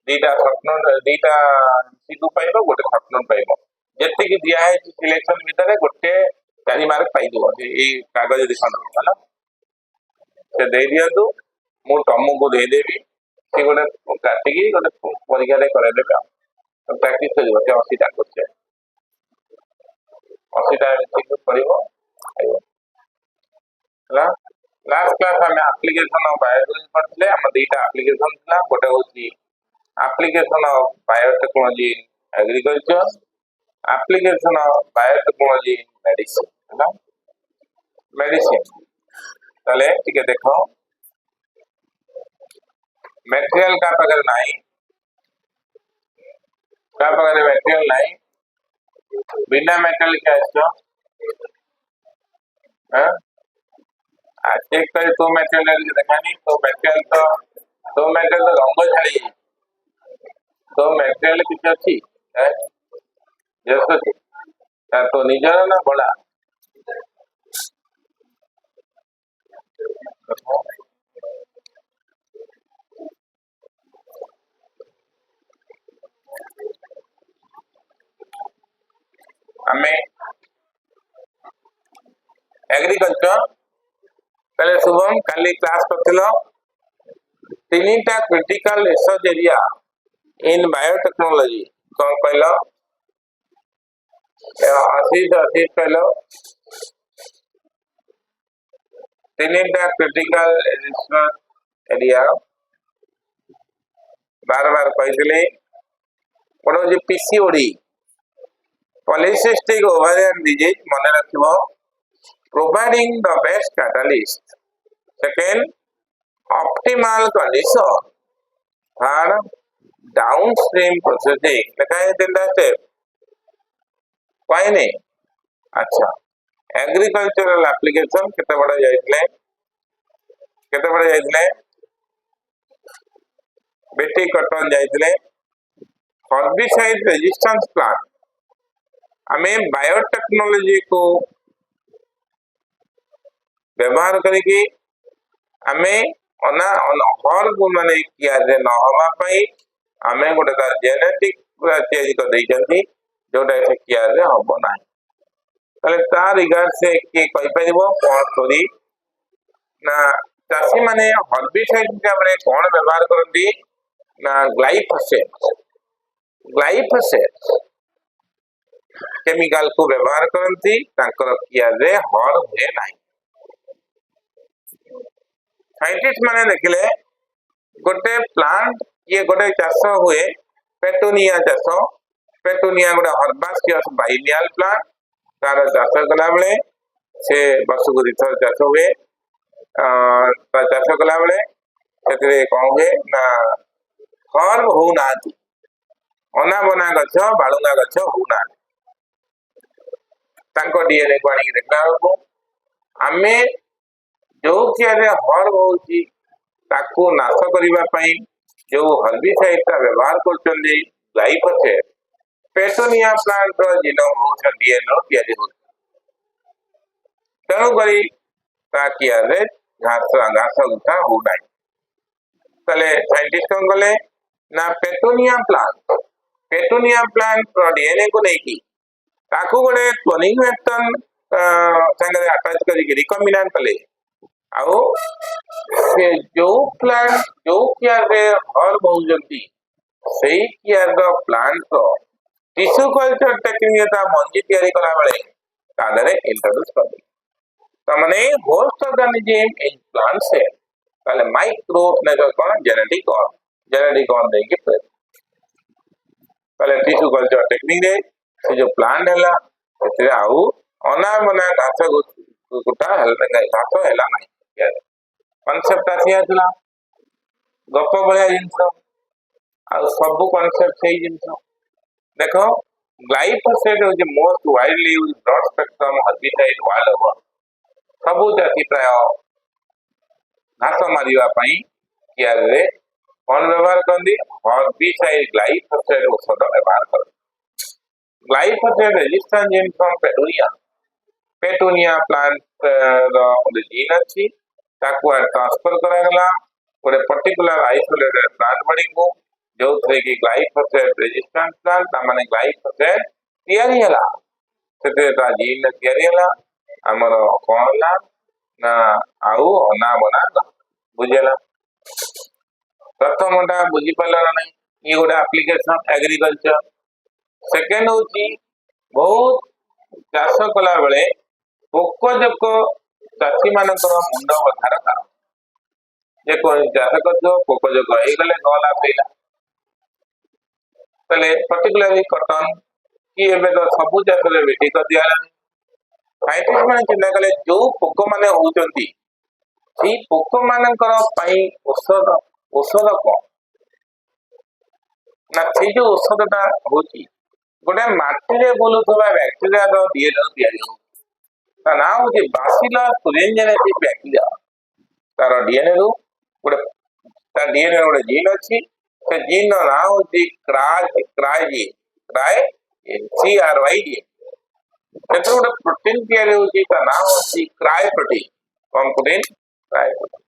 दीटा दीटा सीधु पाइब गोटे short note पाइब जेते कि दिया है सिलेक्शन भीतर गोटे 4 मार्क पाइदियो ए कागज दिखन होला से दे दियंतु मु तुमको दे देबी से गोटे काटिकी गोटे परीक्षा रे करे देबे तो प्रैक्टिस करियो से 80 टा क्वेश्चन 80 टा ठीक पड़िबो हला लास्ट क्लास हम एप्लीकेशन ऑफ बायोलॉजी पढ़ले हम दीटा एप्लीकेशन थला गोटे होची application of biotechnology in agriculture application of biotechnology in medicine है मेडिसिन तले ठीक है देखो मटेरियल का पकड़ नहीं का पकड़ मटेरियल नहीं बिना मेटल क्या इसको हां चेक करे तो मटेरियल देखानी तो मटेरियल तो रंग छाड़ी तो मटेरियल किछ अछि है जैसे तो निजर ना बड़ा हमें एग्रीकल्चर पहले शुभम काली क्लास करथिलो तीनटा critical research area in biotechnology कौन कहलो आशीष कहलो तीनटा क्रिटिकल रिसर्च एरिया बार बार कहले बड़ो जे पीसीओडी पॉलीसिस्टिक ओवेरियन डिजीज मन रखिबो providing the best catalyst second optimal condition third downstream processing लिखा है तीनटा स्टेप कोई नहीं अच्छा एग्रीकल्चरल एप्लीकेशन केते बड़ा जाइतले बेटी कटन जाइतले हर्बिसाइड रेजिस्टेंस प्लांट हमें बायोटेक्नोलॉजी को व्यवहार करके हमें अना हर माने किया जे न हवा पई हमें गोटे तार जेनेटिक चेंज कर देई जंती जोटा से किया जे हबो ना तले तार रिगार्ड से के कहि परिबो कोन स्टोरी ना चासी माने हर्बिसाइड के हमरे कोन व्यवहार करंती ना ग्लाइफोसेट केमिकल को व्यवहार करंती तांकर किया जे हर हुए नाही साइंटिस्ट माने देखले गोटे प्लांट ये गोटे चाष हुए पेटूनिया गोटे हर्बासियस बाइनियल प्लांट तार चाष कला बेले से वर्षक दुईथर चाष हुए चाष कला बेले से कौन हुए ना हर्ब हो ना अना बना गछ बालुंगा गछ हो ना डीएनए को आनी देखला आमे जो किया हर्ब होची ताको नाश करिबा पई जो हर्बिसाइड का व्यवहार करछन ग्लाइफोसेट पेटोनिया प्लांट रो जीनोम हो डीएनए तयारी हो तनु करी ता किया रे घास गुठा हो नाही तले साइंटिस्ट कोन गले ना पेटोनिया प्लांट रो डीएनए को नहीं की ताको गोटे क्लोनिंग वेक्टर संगे अटैच करी रिकॉम्बिनेंट कले आओ से जो प्लांट जो किया रे हर बहुजंती सही किया द प्लांट को टिश्यू कल्चर टेक्निक ता मंजी तयारी कला बेले तादरे इंट्रोड्यूस कर दे त माने होस्ट ऑर्गेनिज्म इन प्लांट से ताले माइक्रो ने कोन जेनेटिक ऑन दे के ताले टिश्यू कल्चर टेक्निक रे से जो प्लांट हैला से आउ अना मना घास गुटा हेला घास हैला नहीं कॉन्सेप्ट आसिया गप भलिया जिनस आ सब कॉन्सेप्ट सही जिनस देखो glyphosate is most widely used broad spectrum herbicide all over सब चाषी प्राय घास मारिबा पई किया रे कौन व्यवहार करती हर्बिसाइड ग्लाइफोसेट औषध व्यवहार कर glyphosate resistance gene from petunia plant रो जीन अछि ताको ट्रांसफर करा गला गोटे पर्टिकुलर आइसोलेटेड प्लांट बॉडी को जो थे कि ग्लाइफोसेट रेजिस्टेंट प्लांट तामाने ग्लाइफोसेट तैयारी हला सेते ता जीन तैयारी हला हमर कोन हला ना आउ अना बना बुझेला प्रथमटा बुझी पाला नहीं ये गोटे एप्लिकेशन एग्रीकल्चर सेकेंड होची बहुत चाष कला बेले पोकजोक चाषी मानकर मुंड बधार कारण जे चाष कर पोकजोक गले गला पेला पर्टिकुलरली कटन कि एबे तो सबु चाष बेटी कर दिया साइंटिस्ट मैंने चिंता कले जो पोक मैंने होती पोक मानकर औषध औषध कौन ना से जो औषधटा होची गोटे माटी बुलूवा बैक्टेरिया डीएनए ना हूँ बासिलस तुरिनजेनेटिक बैक्टेरिया तार डीएनए रु गोटे डीएनए गोटे जीन अच्छी से जीन ना हूँ क्राइजीन क्राई CRY जीन से गोटे प्रोटीन या ना हूँ क्राई प्रोटीन कौन प्रोटीन क्राई प्रोटीन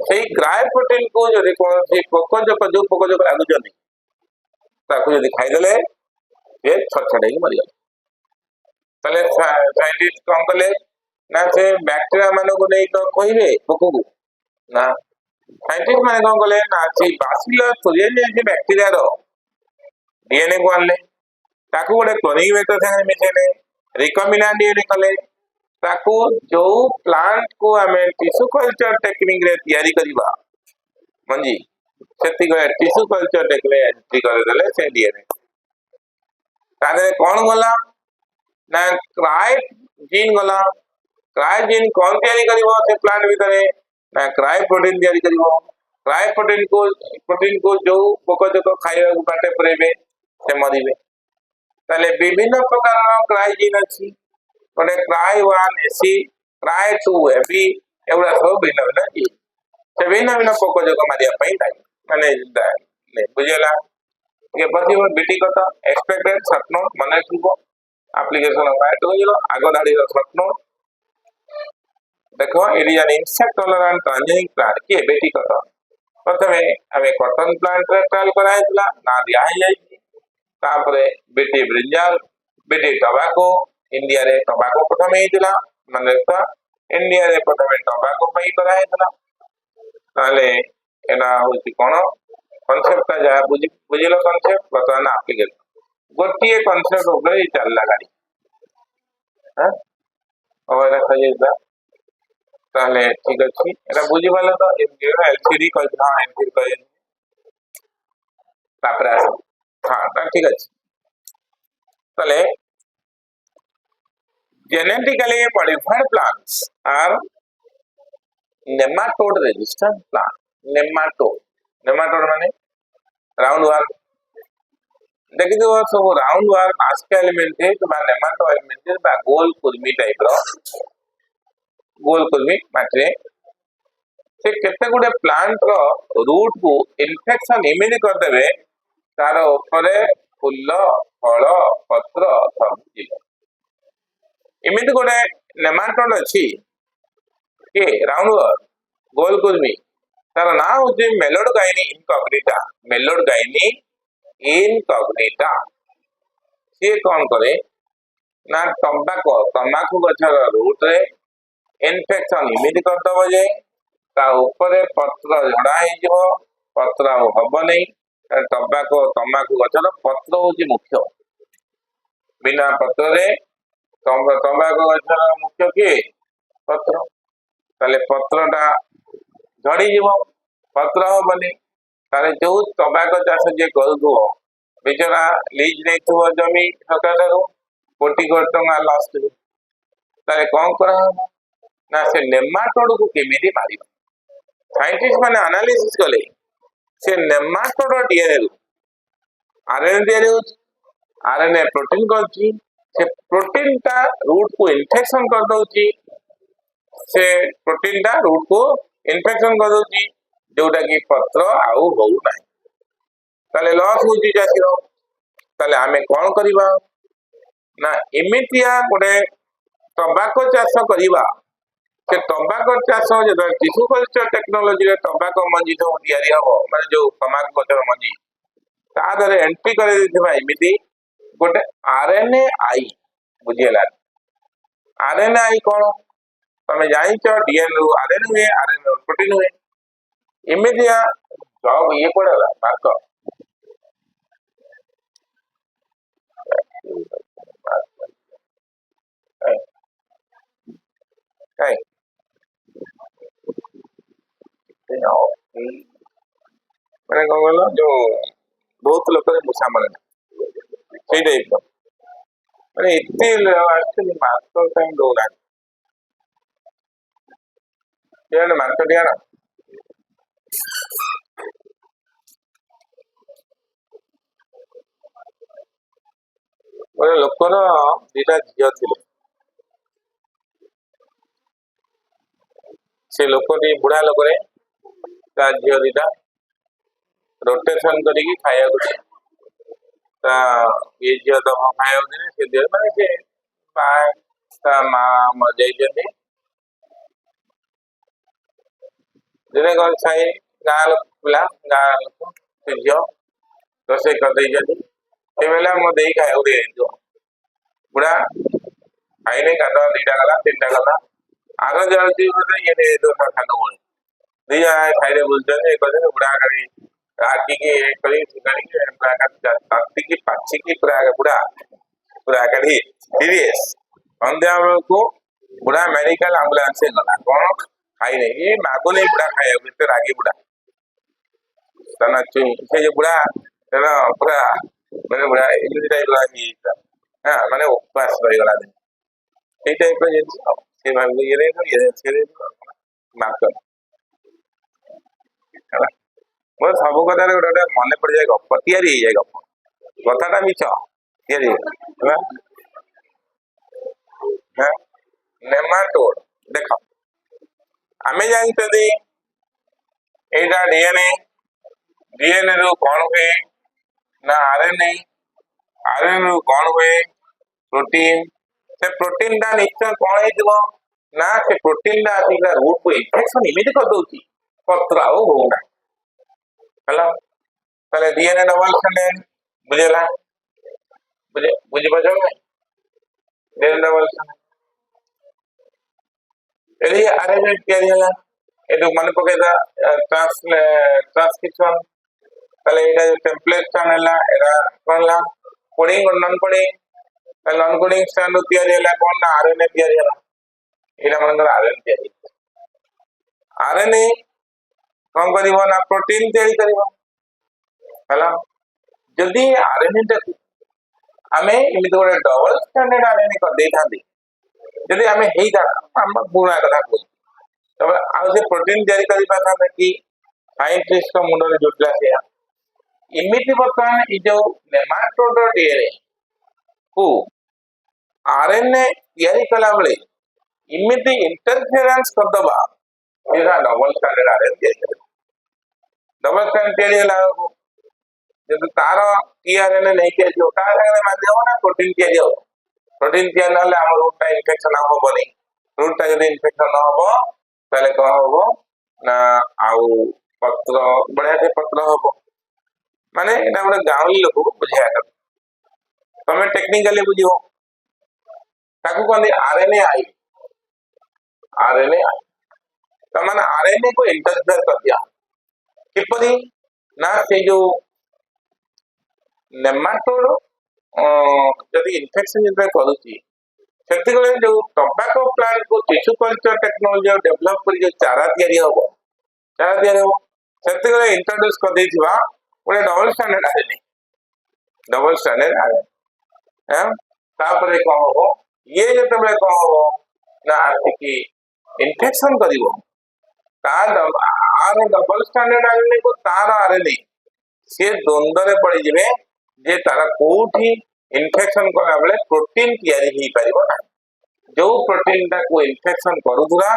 से क्राई प्रोटीन को जो कौन पोकजोक जो पोकजोक लगुच खाईदे ये छटछटे मरीगले साइंटिस्ट कौन कले ना से बैक्टेरिया मान को नहीं तो कहे पोक को ना साइंटिस्ट मैंने कौन कले ना से बासिलस तुरिनजेनेटिक बैक्टेरिया डीएनए को आनले ताकू गोटे क्लोनिंग वेक्टर संगे मिसेले रिकॉम्बिनेंट डीएनए कले ताकू जो प्लांट को हमें टिश्यू कल्चर टेक्निक रे तैयारी करबा मंजी सेति गए टिश्यू कल्चर टेक्निक एंट्री कर देले से डीएनए तादे कौन गला ना क्राई जीन गला क्राई जीन कौन तैयारी करिवो से प्लांट भीतर ना क्राई प्रोटीन तैयारी करिवो क्राई प्रोटीन को जो पोकजोक खाଇବା काटे परेबे से मरिबे ताले विभिन्न प्रकार क्राई जीन अछि गोटे क्राई 1 एसी क्राई 2 एबी एवडा सब भिन्न भिन्न जीन से भिन्न भिन्न पोकजोक मारिया पई माने बुझेला ये बदी बीटी कत एक्सपेक्टेड सटनो मने थिबो एप्लीकेशन वाइट हो आगो दाड़ी सटनो देखो it is an insect tolerant transiting plant की बेटी कत प्रथमे हमें कॉटन प्लांट रे ट्रायल कराइला ना दिया है तापरे बेटी ब्रिंजल बेटी टोबैको इंडिया रे टोबैको प्रथमे हेतिला माने इंडिया रे प्रथमे टोबैको पई कराइला ताले एना होची कोन कॉन्सेप्ट जा बुझिलो कॉन्सेप्ट बतवाना एप्लीकेशन गोटे कॉन्सेप्ट ऊपर चलला गाड़ी हां और एरा सजेदा ताले ठीक अछि एरा बुझि वाला तो एलसीडी कह हां एलसीडी कह तापरे हां ठीक अछि ताले genetically modified plants are nematode resistant plant nematode माने राउंड वर्म देखि दो सब राउंड वर्म आस्का एलिमेंट है तो नेमाटो एलिमेंट है गोल कुर्मी टाइप रो गोल कुर्मी माटे से केते गुडे प्लांट रो रूट को इन्फेक्शन इमिडिएट कर देबे तार ऊपर फूल फल पत्र सब जीव इमिडिएट गुडे नेमाटोड अछि के राउंड वर्म गोल कुर्मी तार ना होचे मेलोड गाइनी इनकॉग्निटा से कौन करे ना तंबाकू गछर रूट रे इन्फेक्शन इमिडिएट कर दबो जे ता ऊपर पत्र झड़ा हे जो पत्र हबो नहीं तंबाकू गछर पत्र होची मुख्य बिना पत्र रे तंबाकू गछर मुख्य के पत्र ताले पत्रटा झड़ी जीव पत्र हबनी ताले जो टोबैको चाष जे करू बेचारा लीज नहीं जमी सरकार कोटी कोटी टंका लॉस ताले कौन करा ना से नेमाटोड को केमिति मारिबा साइंटिस्ट माने एनालिसिस कले से nematode DNA RNA DNA RNA protein करछि से प्रोटीन ता रूट को इन्फेक्शन कर दउछि से प्रोटीन ता रूट को इन्फेक्शन कर दउछि जोटा कि पत्र आउ हो नाही ताले लॉस होछि चासी रो ताले हमें कोन करिबा ना एमितिया गोटे टोबैको चाष करिबा से टोबैको चाष जे टिश्यू कल्चर टेक्नोलॉजी रे टोबैको मंजी तो तैयारी हो माने जो तंबाकू गछर मंजी देहरे एंट्री कर एमती गोटे आरएनए आई बुझीगला आरएनए आई कौन तुम जाच डीएनए रु आरएनए हुए आरएनए प्रोटीन हुए एमती जब ये कौन मार्क मैंने कौन कहल जो बहुत लोग मूषा मारे से टाइप मैंने एक्चुअली मार्क टाइम दौना मार्क दिया ना गोटे लोकर दीटा झील थे से लोक बुढ़ा लोक झील दीटा रोटेशन करके खाया ये झील तो खाया से झील मैंने से माँ मर दिने कौन छाई गाँ लोक पिला गाँ लोक से झील रोसे कर मो दे खाया बुढ़ा खाई गाधा दीटा गला तीन टा गला आग जल्दी ये खान बोली दी खाई बुझे बुढ़ा गाड़ी आखिकी तातिकी पाचिकी पूरा बुढ़ा पूरा गाड़ी सीरीयस सन्ध्या बेलू बुढ़ा मेडिकल आंबुलांस गला कौन खाई नहीं ये मागो नहीं बुढ़ा खाया रागी बुढ़ा से जो बुढ़ा पूरा मैंने बुढ़ा इम्यूनिटी टाइप हाँ मैंने उपवास रहीगला ये टाइप जिन मार्कर मोर सब कथा गोटे मन पड़ जाए गप या गप कथाटा मिछ नेमाटोड देख आम जानते यहाँ डीएनए डीएनए रु कौन हुए ना आरएनए आरएनए रु कौन हुए प्रोटीन से प्रोटीन टा निश्चय कौन हो ना से प्रोटीन टा आसिक रूट को इन्फेक्शन इमिट कर दौर पत्र आना है डीएनए डबल स्टैंडर्ड बुझेगा बुझीपार डीएनए डबल स्टैंडर्ड आरएनए या मन पकई ट्रांसक्रिप्शन टेम्पलेट स्टैंड कौन कोडिंग और non coding non coding stand कौन ना आरएनए या मन आरएनए आरएनए कौन कर प्रोटीन है जदि आरएनए टाक आम एमती गोटे डबल स्टैंडर्ड आरएनए कर दे था जदि आम हो पुणा कथा कह तब आउ से प्रोटीन तैयारी कर कि साइंटिस्ट मुंडे जुटला से इमिटी बर्तमान ये जो नेमाटोड डीएनए को आरएनए तैयारी कला बेले इमिटी इंटरफेरेंस करदबा double standard RNA double standard जब तार टीआरएनए नहीं किया माध्यम ना प्रोटीन तैयारी हो प्रोटीन तैयारी ना आम रूटा इनफेक्शन हेनी रूटा जब इनफेक्शन न हम ताले कौन हम ना आउ पत्र बढ़िया से पत्र हम माने गोटे गाँवली लोक बुझा तुम टेक्निकाली बुझ कहते आरएनए आई आरएनए आई तो मैंने आरएनए को इंटरफेयर कर दिया किपरि ना से जो नेमाटोड जदि इन्फेक्शन करुच्ची से जो टोबाको प्लांट को टिश्यू कल्चर टेक्नोलोजी डेवलप कर जो चारा या से इंट्रोड्यूस कर गोटे double standard RNA double standard RNA कौन हम ये जो कौन हम ना आसिक इन्फेक्शन कर डबल स्टैंडर्ड आरएनए को तार आरएनए सी द्वंद्व पड़े जे तार कौटी इन्फेक्शन कला बेले प्रोटीन तैयारी पार जो प्रोटीन टा को इन्फेक्शन करूला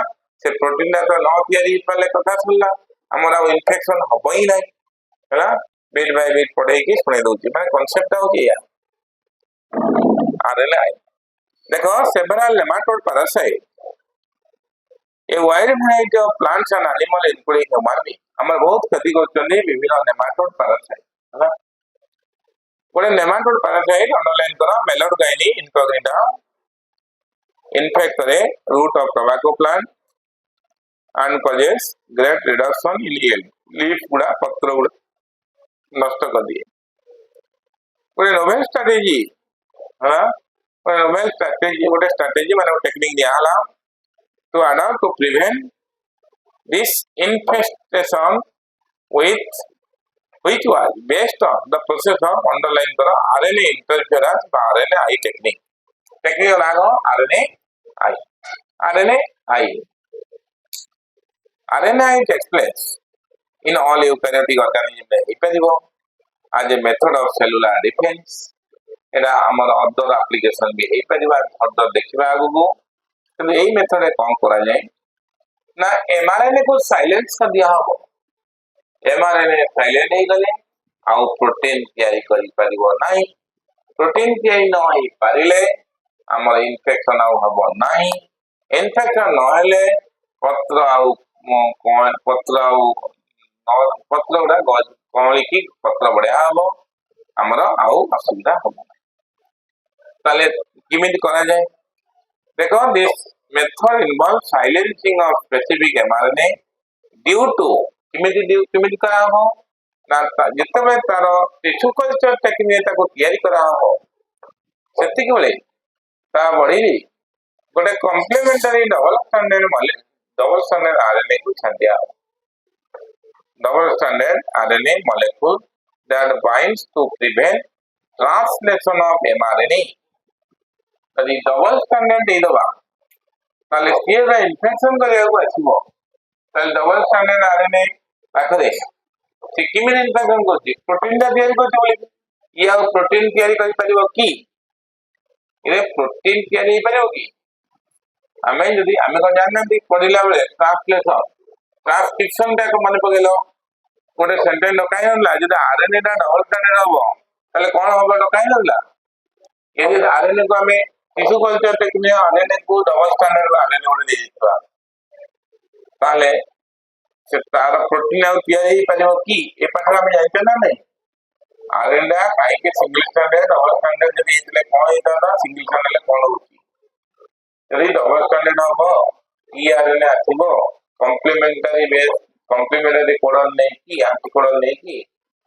से प्रोटीन टा तो न तैयारी पारे कथा सरला आमर आ इन्फेक्शन हम ही ना बिट बाय बिट पढ़े शुणे दूसरी मैं कनसेप्ट हूँ आरएनए देख several nematode parasite a wide variety of plants and animal including human being हमर बहुत क्षति करछन विभिन्न नेमाटोड पैरासाइट है ଗୋଟେ ନେମାଟୋଡ ପାରାସାଇଟ अंडरलाइन करा मेलोडगाइनी इनकॉग्निटा infect करे root of tobacco plant and causes great reduction in yield. Leaf गुड़ा पत्र गुड़ा नष्ट कर दिए। ଗୋଟେ ନୋଭେଲ ଷ୍ଟ୍ରାଟେଜି ହେଲା ଗୋଟେ ନୋଭେଲ ଷ୍ଟ୍ରାଟେଜି ମାନେ टेक्निक दिया ହେଲା to adapt to prevent this infestation with which was based on the process of underlying करा RNA interference by RNAi technique लाग RNAi takes place in all eukaryotic organism ହେଇପାରିବ as a method of cellular defense एटा हमर other application भी हेई परिबा further देखिबा आगु କିନ୍ତୁ ଏଇ method रे कोन करा जाय ना mRNA को साइलेंस कर दिया हो mRNA साइलेंट हे गले आ प्रोटीन तयारी करि परिबो नाही प्रोटीन तयारी न होई परिले हमर इन्फेक्शन आउ हबो नाही इन्फेक्शन न हेले पत्र आउ पत्र गुड़ा कमली की पत्र बढ़िया हम आमर आउ असुविधा हम ताले किमिति करा जाए देखो this method involve silencing of specific mRNA due to किमिति करा हो ना जितबे तार टिश्यू कल्चर टेक्निक ताको तयारी करा हो सेति के बेले ता बड़ी गोटे कॉम्प्लीमेंटरी डबल स्टैंडर्ड RNA को छाड़ दिया double stranded RNA molecule that binds to prevent translation of mRNA. यदि double stranded दे दबा ताले सीधा इन्फेक्शन करिया को आसीबो ताले double stranded RNA पाखरे से किमिन इन्फेक्शन करछि प्रोटीन दा तयारी करछि बोले या प्रोटीन तयारी करि परिबो की इरे प्रोटीन तयारी परिबो की आमे जदि आमे को जाननांती पढिला बेले ट्रांसक्रिप्शन टा को मन पगेलो गोटे सेंटेंस डकाई नला जदि आरएनए टा डबल स्टैंडर्ड हबो ताले कोन हबो डकाई नला ये जदि आरएनए को हमें टिश्यू कल्चर टेक्निक आरएनए को डबल स्टैंडर्ड आरएनए ओडे दे दितबा ताले से तार प्रोटीन आ तयारी परिबो की ए पाठा हमें जानते ना नहीं आरएनए काई के सिंगल स्टैंडर्ड डबल स्टैंडर्ड जदि इतले कोन होता सिंगल स्टैंडर्ड कोन होती यदि डबल स्टैंडर्ड हबो ई आरएनए आथिबो कॉम्प्लीमेंटरी कोडन नहीं की एंटीकोडन नहीं की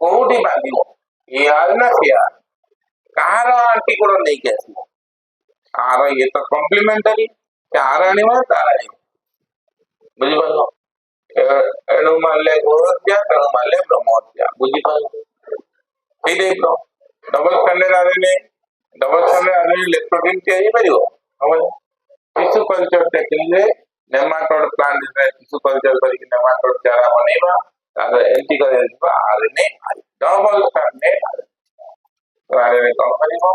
कोडी बांधिबो ई आरएनए से कार एंटीकोडन नहीं के आथिबो आर ये तो कॉम्प्लीमेंटरी चार आनिबो तार आनिबो बुझि पालो एनु मानले गोरत्या तनु मानले ब्रह्मत्या बुझि पालो ठीक है तो डबल स्टैंडर्ड आरएनए ले प्रोटीन के ही परिबो हम टिश्यू कल्चर टेक्निक रे नेमाटोड प्लांट रे टिश्यू कल्चर करी नेमाटोड चारा बनेबा तार एंटी करेबा आरएनए डबल स्टैंडर्ड आरएनए कम करिवो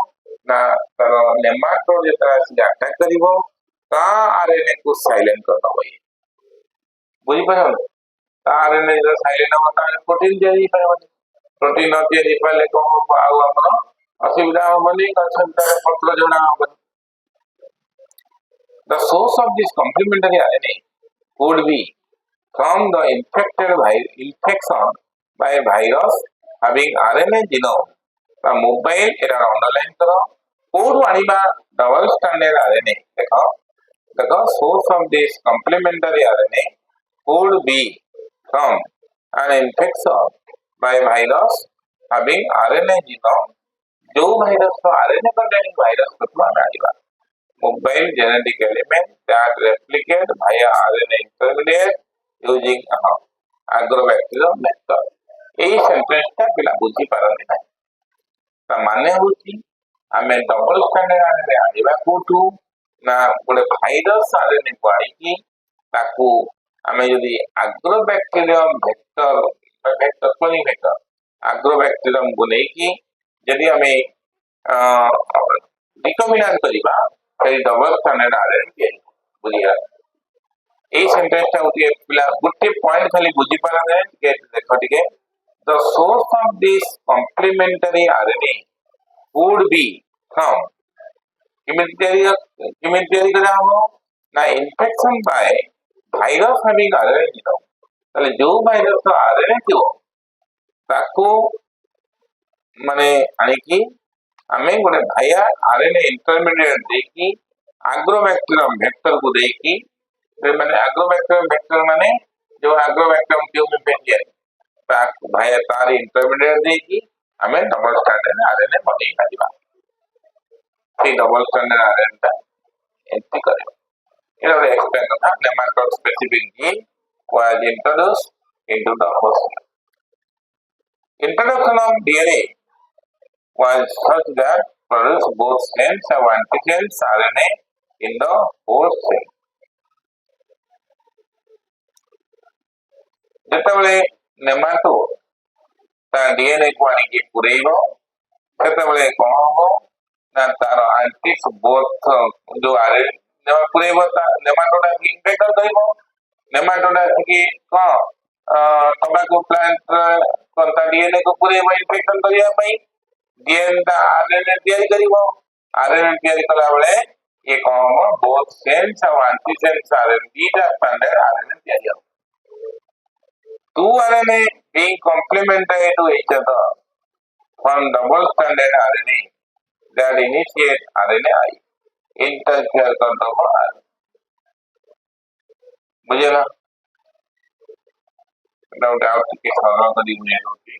ना तार नेमाटोड जेतरा से अटैक करिवो ता आरएनए को साइलेंट कर दबो बुझि पाछन आरएनए जो साइलेंट हो ता प्रोटीन देई पाबो प्रोटीन होती है पहले को आउ हमर असुविधा होबनी कंसंट्रेट पत्र जोना होबनी the source of this complementary RNA could be from the infection by a virus having RNA genome the mobile era underline करो कोड आनिबा डबल स्टैंडर्ड RNA देखो source of this complementary RNA could be from an infection by a virus having RNA genome जो virus तो RNA containing virus को आनिबा mobile genetic element that replicate via RNA intermediate using agrobacterial method. यही sentence टा पिला बुझी पारने नहीं ता माने होची हमें डबल स्टैंडर्ड आरएनए आनिबा कोठू ना गोटे भाइरस आरएनए को आनी की ताकू हमें यदि agrobacterium vector कोनी वेक्टर agrobacterium को नहीं की यदि हमें रिकॉम्बिनेंट करिबा डबल स्टैंडर्ड आरएनए बुझिया ए सेंटेंस टा उठी पिला गुटे पॉइंट खाली बुझी पारा नै के देखो ठीक the source of this complementary RNA would be from immediately करा हो ना infection by virus having RNA genome ताले जो वायरस का RNA थियो ताको माने आनिकी आमे गोटे भाया आरएनए इंटरमीडिएट देकी एग्रोबैक्टीरियम वेक्टर को देकी माने एग्रोबैक्टीरियम वेक्टर माने जो एग्रोबैक्टीरियम ट्यूबिफेसिया ता भाया तार इंटरमीडिएट देकी आमे डबल स्टैंडर्ड आरएनए बनै परिबा से डबल स्टैंडर्ड आरएनए ता एंट्री करिबा ये गोटे एक्सप्लेन था nematode specific gene was introduced into the host. Introduction of DNA was such that produce both strands of antisense RNA in the host cell. ଯେତେବେଳେ ନେମାଟୋଡ୍ ତା DNA କୁ ଆଣିକି ପୁରେଇବ ସେତେବେଳେ କଣ ହବ ନା ତାର ଆଣ୍ଟିସ୍ ବୋଥ ଯୋଉ ଆରଏନଏ ପୁରେଇବ ତା ନେମାଟୋଡ୍ ଆସିକି ଇନଭେକ୍ଟର ଧରିବ ନେମାଟୋଡ୍ ଆସିକି କଣ ଟମାଟୋ ପ୍ଲାଣ୍ଟ ତା DNA କୁ ପୁରେଇବ ଇନଫେକ୍ସନ କରିବା ପାଇଁ DNA ତା आरएनए ତିଆରି କରିବ आरएनए ତିଆରି କଲା ବେଳେ ये कौन हो बोथ सेंस और एंटीसेंस आरएनए दीटा स्टैंडर्ड आरएनए ତିଆରି ହେବ two RNA being complementary to each other from double stranded RNA that initiate RNAi interfere कर दो मुझे ना डाउट के सवालों का दी मुझे होती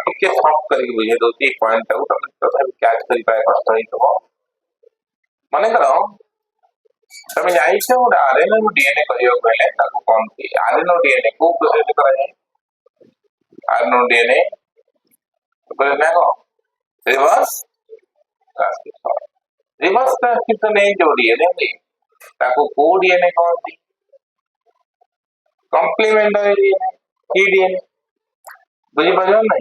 ଟିକେ ସଫ୍ କରିକି ବୁଝେଇ ଦଉଛି ଏ ପଏଣ୍ଟ ଟାକୁ ତମେ ତଥାପି କ୍ୟାଚ୍ କରିପାରିବା କଷ୍ଟ ହେଇଥିବ ମନେକର ତମେ ଜାଣିଛ ଗୋଟେ ଆରଏନଏ ରୁ ଡିଏନଏ କରିବାକୁ ହେଲେ ତାକୁ କଣ ଆରଏନଏ ଡିଏନଏ କୋଉ ପ୍ରୋସେସ କରାଯାଏ ଆରଏନଏ ଡିଏନଏ ନା କଣ ରିଭର୍ସ ଟ୍ରାନ୍ସକ୍ରିପ୍ସନ ରିଭର୍ସ ଟ୍ରାନ୍ସକ୍ରିପ୍ସନ ଏ ଯୋଉ ଡିଏନଏ ତାକୁ କୋଉ ଡିଏନଏ କହନ୍ତି କମ୍ପ୍ଲିମେଣ୍ଟାରୀ ଡିଏନଏ କି ଡିଏନଏ बुझीपार ना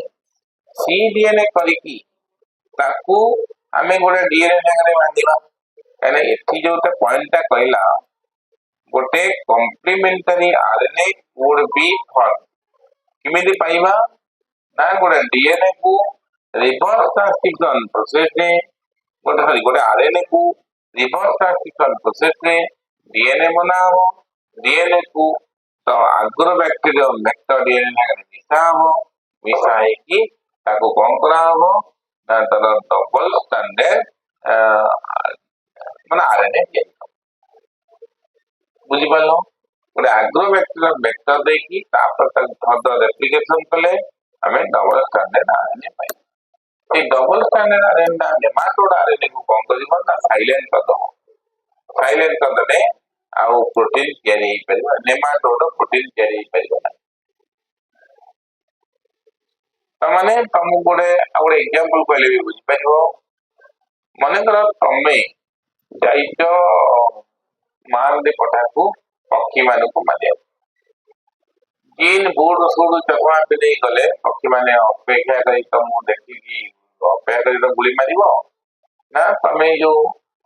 सी डीएनए करिकी ताकू आमे गोटे डीएनए संगे बांधिबा एने एठी जोटे पॉइंट ता कहला गोटे complementary RNA would be form किमिति पाइबा ना गोटे डीएनए को रिवर्स ट्रांसक्रिप्शन प्रोसेस रे गोटे आरएनए को रिवर्स ट्रांसक्रिप्शन प्रोसेस रे डीएनए बनाबो डीएनए को तो आग्रो बैक्टीरियम वेक्टर डीएनए संगे मिसाबो मिसाई की ताको कौन करा हो ना तर डबल स्टैंडर्ड माने आरएनए के बुझी पालो गोटे आग्रो बैक्टीरियम वेक्टर देकी तापर तक फर्दर रेप्लिकेशन कले हमें double standard RNA pi A double standard RNA ना नेमाटोड आरएनए को कौन करिबो ना साइलेंट कर दो साइलेंट कर देले आउ प्रोटीन तयारी हे परिबो नेमाटोड प्रोटीन तयारी हे परिबो तमाने तुमको गोटे गोटे एग्जांपल कहले भी बुझी पारिबो मनेकर तमे जाइचो मारदे पठाकू पक्षी माने को मारिया जीन बोर्ड सोड चकवा पे नहीं गले पक्षी माने अपेक्षा करी तुम देखी कि अपेक्षा करी तो गुली मारिबो ना तमे जो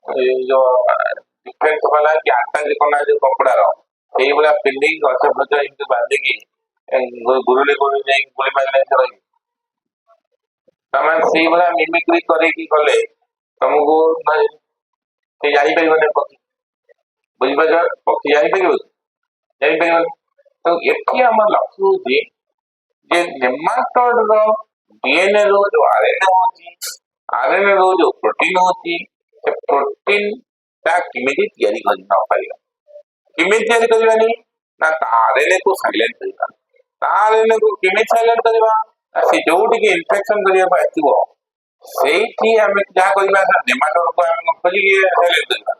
डिफेंस वाला कि आटा जे कोना जो कपड़ा रो सेही वाला पिंडी गछ फछ इनके बांधी की गुरुले नहीं गुली मारले से रही तमें से वाला मिमिक्री करे की गले तुमको से जाई परिबने पक्षी बुझी पाछ पक्षी जाई परिबो तो एठी हमर लक्ष्य होची जे नेमाटोड रो डीएनए रो जो आरएनए रो जो प्रोटीन होची से प्रोटीन ता किमिति तयारी करना पारिबा किमिति तयारी करबानी ना आरएनए को साइलेंट करबा आरएनए को किमिति साइलेंट करबा से जोटी के इन्फेक्शन करिया आथिबो सेठी हमें क्या करबा नेमाटोड को हम खोजी साइलेंट करबा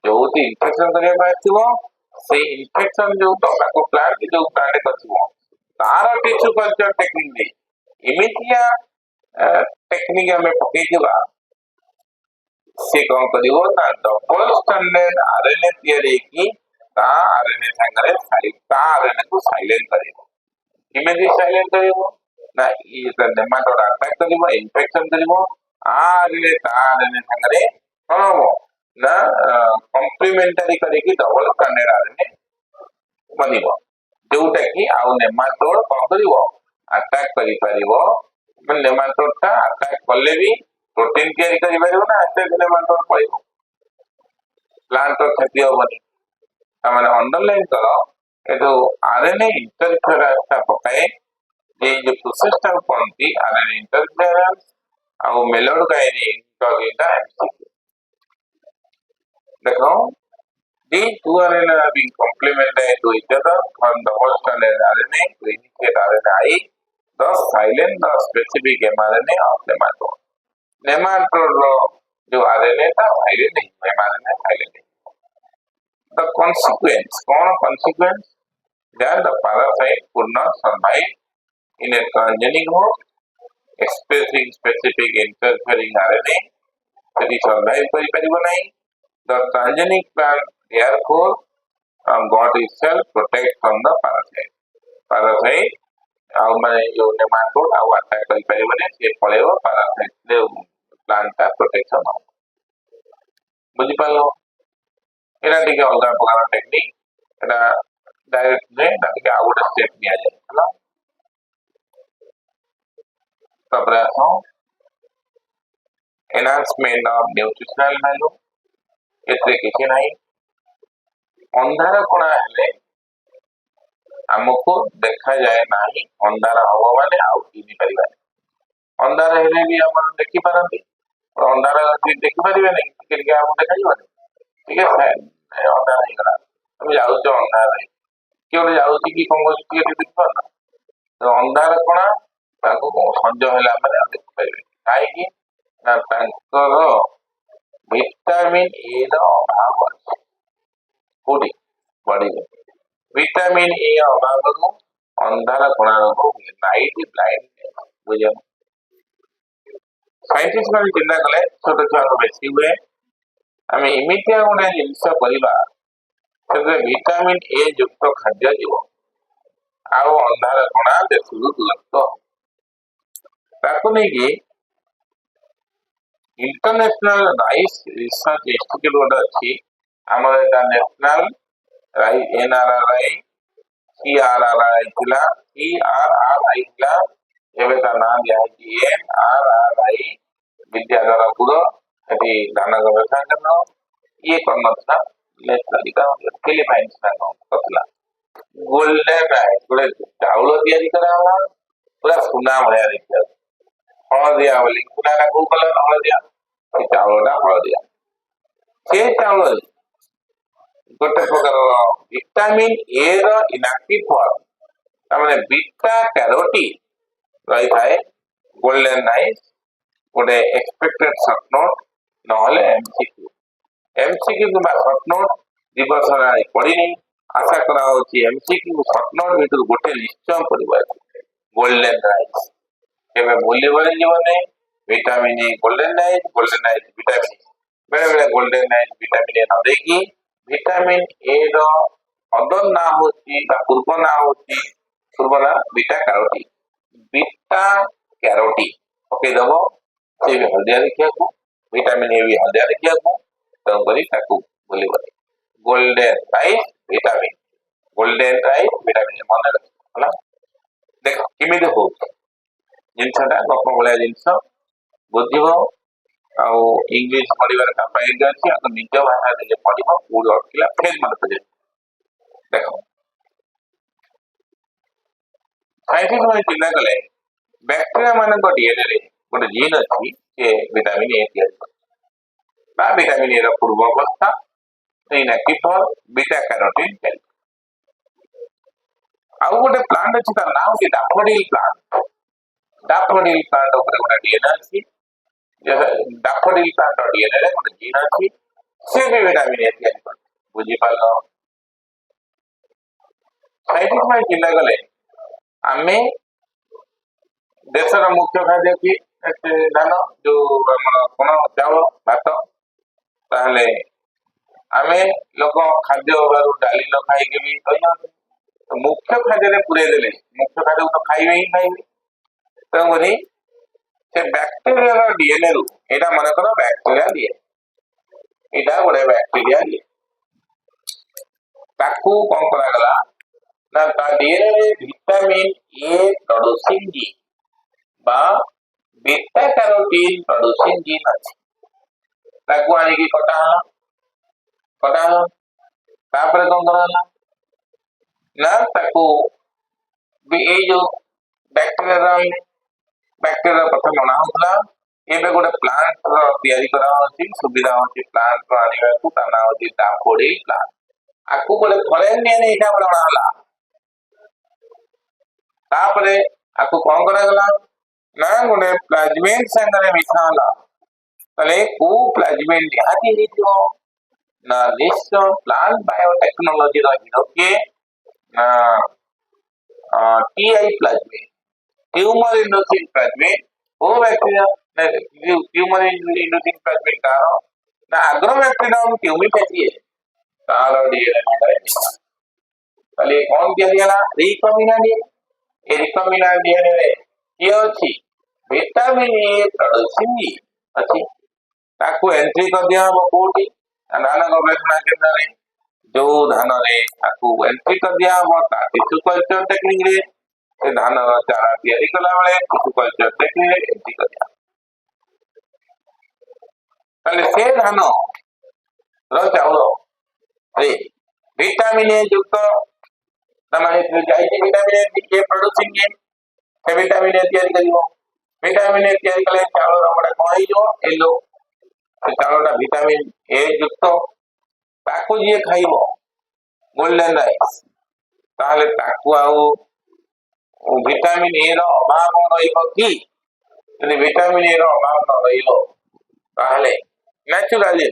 जोटी इन्फेक्शन करिया आथिबो से इन्फेक्शन जो टोबैको प्लांट जो प्लांट करथिबो तार टिश्यू कल्चर टेक्निक ने इमितिया टेक्निक हमें पके देबा से कौन करिवो ना डबल स्टैंडर्ड आरएनए तयारी की ता आरएनए संगे ता आरएनए को साइलेंट करिवो किमेति साइलेंट करिवो ना ये नेमाटोड अटैक करिवो इन्फेक्शन करिवो आरएनए ता आरएनए संगे कोन हो ना कॉम्प्लीमेंटरी करिकी डबल स्टैंडर्ड आरएनए बनिबो जोटा कि आउ नेमाटोड कोन करिवो अटैक करि परिवो नेमाटोड टा अटैक कले भी प्रोटीन तैयारी करि परिबो ना एते नेमाटोड पळिबो प्लांट रो क्षति होबनी तामाने अंडरलाइन करो ए जो आरएनए इंटरफेरेंस पकाए ये जो प्रोसेस टा कोनती आरएनए इंटरफेरेंस और मेलोड काइने इंटरविटा देखो these two RNA are being complemented to each other from the host RNA to initiate RNA, thus silent the specific mRNA of nematode. Nematode रो जो RNA था silent नहीं, mRNA silent नहीं. The consequence, कौन consequence? That the parasite could not survive in a transgenic mode, expressing specific interfering RNA, that is survive करिपरिबो नहीं. The transgenic plant therefore got itself protect from the parasite. Parasite ଆଉ ମାନେ ଯୋଉ ନେମାଟୋଡ ଆଉ attack କରିପାରିବନି ସେ ପଳେଇବ parasite ରେ plant ଟା ପ୍ରୋଟେକ୍ସନ ହବ ବୁଝିପାରିଲ ଏଟା ଟିକେ ଅଲଗା ପ୍ରକାର ଟେକ୍ନିକ ଏଟା डायरेक्ट रे ଟିକେ ଆଉ ଗୋଟେ ସ୍ଟେପ ନିଆଯାଏ ହେଲା ତାପରେ ଆସ enhancement of nutritional value ଏଥିରେ କିଛି ନାହିଁ अंधार कोणा हेले हमको देखा जाए नहीं अंधार हवा माने आउ चिनी परिबा अंधार हेले भी हम देखि पारंती अंधार भी देखि परिबे नहीं के हम देखा जीवन ठीक है अंधार नहीं गला हम जाउ तो अंधार नहीं केउ जाउ कि कोन के देख पाना तो अंधार कोणा ताको संजय होला माने देख परिबे काहे कि ना तांकर विटामिन ए रो अभाव कोडी बॉडी विटामिन ए अभाव अंधार कोणा रोग नाइट ब्लाइंडनेस बुझे साइंटिस्ट माने चिंता कले छोट छुआ को बेसी हुए आम इमितिया गोटे जिनस करवा विटामिन ए युक्त खाद्य जीव आउ अंधार कोणा देशु दूरत्व ताको नहीं कि इंटरनेशनल राइस रिसर्च इंस्टीट्यूट गोटे अच्छी आमर एटा नेशनल राइस एनआरआरआई सीआरआरआई थिला सीआरआरआई थिला एबे ता नाम दिया है एनआरआरआई विद्याधरपुर एटी दान गवेषणा केंद्र ये करनथा नेशनल का फिलीपाइंस ना कथला गोल्डन राइस गोटे चाउल तैयारी कराला पूरा सुना भया देखिया हलदिया बोली पूरा ना को कलर हलदिया चाउलटा हलदिया से चाउल गोटे प्रकार विटामिन ए रो इनएक्टिव फॉर्म तामाने बीटा कैरोटीन रही थाए गोल्डन राइस गोटे एक्सपेक्टेड शॉर्ट नोट नहले एमसीक्यू बा शॉर्ट नोट दिवस पड़ी नहीं आशा करा होची एमसीक्यू शॉर्ट नोट भीतर गोटे निश्चय पड़िबा गोल्डन राइस केबे भूली बने जीवन vitamin A golden rice vitamin बेले बेले गोल्डन राइस विटामिन ए न देगी विटामिन ए रो अदर ना होची बा पूर्व ना होची पूर्व ना बीटा कैरोटीन ओके दबो से भी हल्दिया देखिया को विटामिन ए भी हल्दिया देखिया को तो करी ताकू बोली बोली गोल्डन राइस विटामिन मन रखला देखो किमिदे हो जिनसटा गप भलिया जिनस बुझिबो आउ इंग्लिश पढ़िबार कैपेबिलिटी अछि आ निज भाषा जे पढ़िबो पूरी अटकिला फेर मन पजे देखो साइंटिस्ट माने चिन्ता कले बैक्टीरिया माने को डीएनए रे गोटे जीन अछि के विटामिन ए तैयारी बा विटामिन ए रो पूर्व अवस्था इनएक्टिव फॉर्म बीटा कैरोटीन आउ गोटे प्लांट अछि तार नाम कि डैफोडिल प्लांट ऊपर गोटे डीएनए अछि डैफोडिल प्लांट डीएनए रे गोटे जीन अछि से भी विटामिन ए तैयारी कर बुझी पालो साइंटिस्ट माने चिन्ता कले आमे देशर मुख्य खाद्य की धान जो कोन चावल भात ताहले आमे लोक खाद्य अभाव डाली न खाई के भी कहियो मुख्य खाद्य रे पुरे देले मुख्य खाद्य तो खाइबे ही खाइबे तो बोली से बैक्टीरिया रो डीएनए रु एटा मन करो बैक्टीरिया डीएनए एटा गोटे बैक्टीरिया डीएनए ताकू कोन करा गला ना ता डीएनए रे विटामिन ए प्रोड्यूसिंग जीन बा बीटा कैरोटीन प्रोड्यूसिंग जीन अच्छी ताकू आनी की कटा तापर कौन करा ना ताकू भी ए जो बैक्टेरिया प्रथम बना होता ଏବେ ଗୋଟେ ପ୍ଲାଣ୍ଟ ର ତିଆରି କରା ହଉଛି ସୁବିଧା ହଉଛି ପ୍ଲାଣ୍ଟ ର ଆଣିବାକୁ ତା ନାଁ ହଉଛି ଡାଫୋଡିଲ ପ୍ଲାଣ୍ଟ ଆକୁ ଗୋଟେ ଫରେନିୟନ ଏଇଟା ବନା ହେଲା ତାପରେ ଆକୁ କଣ କରାଗଲା ନା ଗୋଟେ ପ୍ଲାଜମିନ ସାଙ୍ଗରେ ମିଶା ହେଲା ତାହେଲେ କୋଉ ପ୍ଲାଜମିନ ନିହାତି ହେଇଥିବ ନା ନିଶ୍ଚୟ ପ୍ଲାଣ୍ଟ ବାୟୋଟେକ୍ନୋଲୋଜି ର ହିରୋ କିଏ ନା TI plasmin tumour inducing plasmin वो बैक्टीरिया ट्यूमर इंड्यूसिंग प्लाज्मिन का ना एग्रोबैक्टीरियम ट्यूमिफेसिए तार डीएनए ताले कौन किया दिया रिकॉम्बिनेंट डीएनए ए रिकॉम्बिनेंट डीएनए रे ये अछि विटामिन ए प्रोड्यूसिंग अछि ताको एंट्री कर दिया हो कोठी धान गवेषणा केंद्र रे जो धान रे ताको एंट्री कर दिया हो ता टिश्यू कल्चर टेक्निक रे से धान चारा तैयारी कला बेले टिश्यू कल्चर टेक्निक रे एंट्री कर दिया ताले से धान रो चाउल रे विटामिन ए युक्त नमाने जाई विटामिन ए के प्रोड्यूसिंग से विटामिन ए तैयारी करिवो विटामिन ए तैयारी कले चाउल हमडा कोई जो एलो से चाउलटा विटामिन ए युक्त ताकू जे खाइबो गोल्डन राइस ताहले ताकू आउ विटामिन ए रो अभाव रहिबो कि यदि विटामिन ए रो अभाव न रहिबो ताहले नेचुरली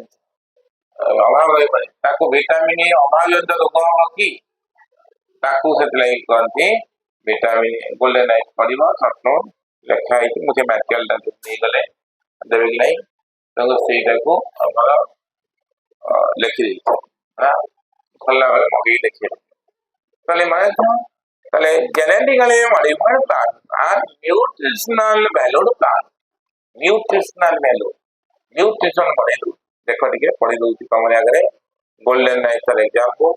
अभाव रहिबो ताकू विटामिन ए अभाव जंत रोग हो कि ताकू सेतलाई कहते विटामिन ए गोल्डन राइस पडिबो सटनो लेखा है कि मुझे मैटेरियल दा नहीं गले देबे कि नहीं तो सेटा को हमर लिखि दी हां खल्ला वाला मगे लिखि तले माने तले genetically modified plant are nutritional valued plant nutritional value nutrition बढ़ेलु देखो टिके पढ़ी दउची तमरे आगरे golden rice for example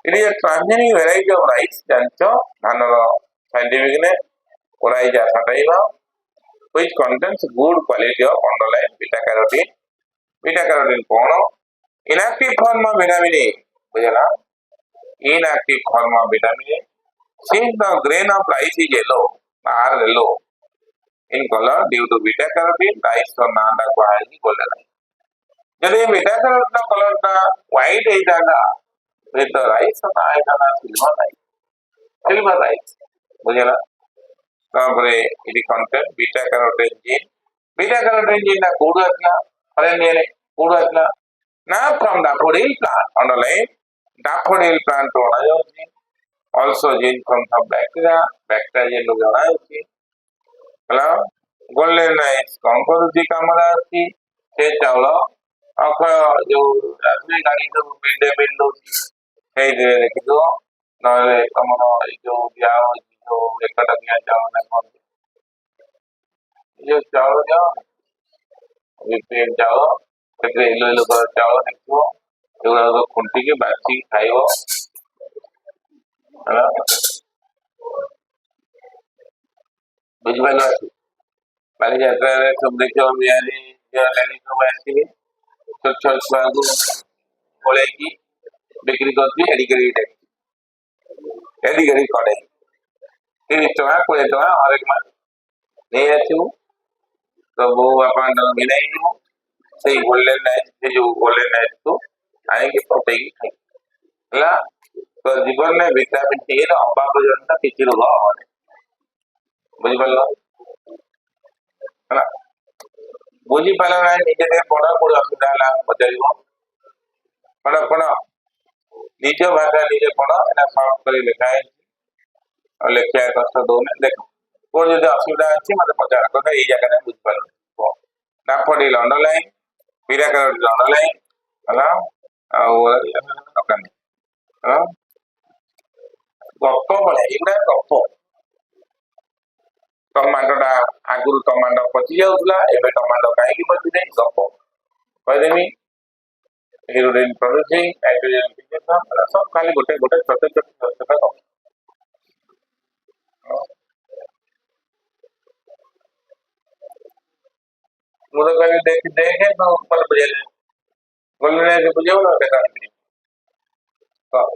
it is a transgenic variety of rice जानचो धानर साइंटिफिक ने राइस आसाटाइबा which contains good quality of underlying beta carotene कोन inactive form of vitamin A बुझला inactive form of vitamin A since the grain of rice is yellow or yellow in color due to beta carotene rice or nanda को है कि golden rice यदि beta carotene color का white है जागा फिर तो rice ना आएगा ना silver rice बुझला तापरे it contain beta carotene gene ना कोड असला अरे ने कोड असला ना from daffodil plant underline daffodil plant होना जाउची also gene from some bacteria gene लोग होना जाउची ହେଲା golden rice कौन करूची कामरा अछि से चावल अख जो राजनी गाड़ी सब मिड डे मील दोची हे जे देखि दो नले तमरो जो बिया जो एक टकिया चावल ना कोन ये चावल जाओ ये पेट जाओ केते इलो इलो कर चावल देखो एगुड़ा तो खुंटी के बासी खाइबो ହେଲା बुझबाला बाली यात्रा रे सब देखो बियानी जो लेनी सब आसी छोट छोट छुआ को बोले कि बिक्री करती एडी करी करे 30 टका 20 टका हर एक मास नहीं आछु तो वो अपन मिलाई जो सही गोल्डन नाइट से जो गोल्डन नाइट को आएंगे पटेगी ହେଲା तो जीवन में विटामिन डी ର ଅଭାବ ଜନିତ କିଛି ରୋଗ ହବନି ବୁଝିପାରିଲ ହେଲା ବୁଝିପାରିଲ ନାହିଁ ନିଜେ ପଢା ପଢି ଅସୁବିଧା ହେଲା ପଚାରିବ ପଢ ନିଜ ଭାଷା ନିଜେ ପଢ ଏଟା ସର୍ଟ କରି ଲେଖା ହେଇଛି और लेखिया कष्ट दौने देखो कोई यदि असुविधा अच्छी मत पचार कर ये जगह बुझ पार daffodil underline beta carotene underline हला आ गप बोले इना गप टमाटोटा आगुरु टमाटो पची जाउतला एबे टमाटो काहे की पची नै गप कहदेमी हीरोइन प्रोड्यूसिंग नाइट्रोजन फिक्सेशन सब खाली गोटे छोटे गप ମୁଁ ତ କହିବି ଦେଖେ ତୁ ମତେ ବୁଝେଇଲେ ଗୋଲ୍ଡେନ ଏଜ୍ ବୁଝେଇବୁ ନା ଦେଖା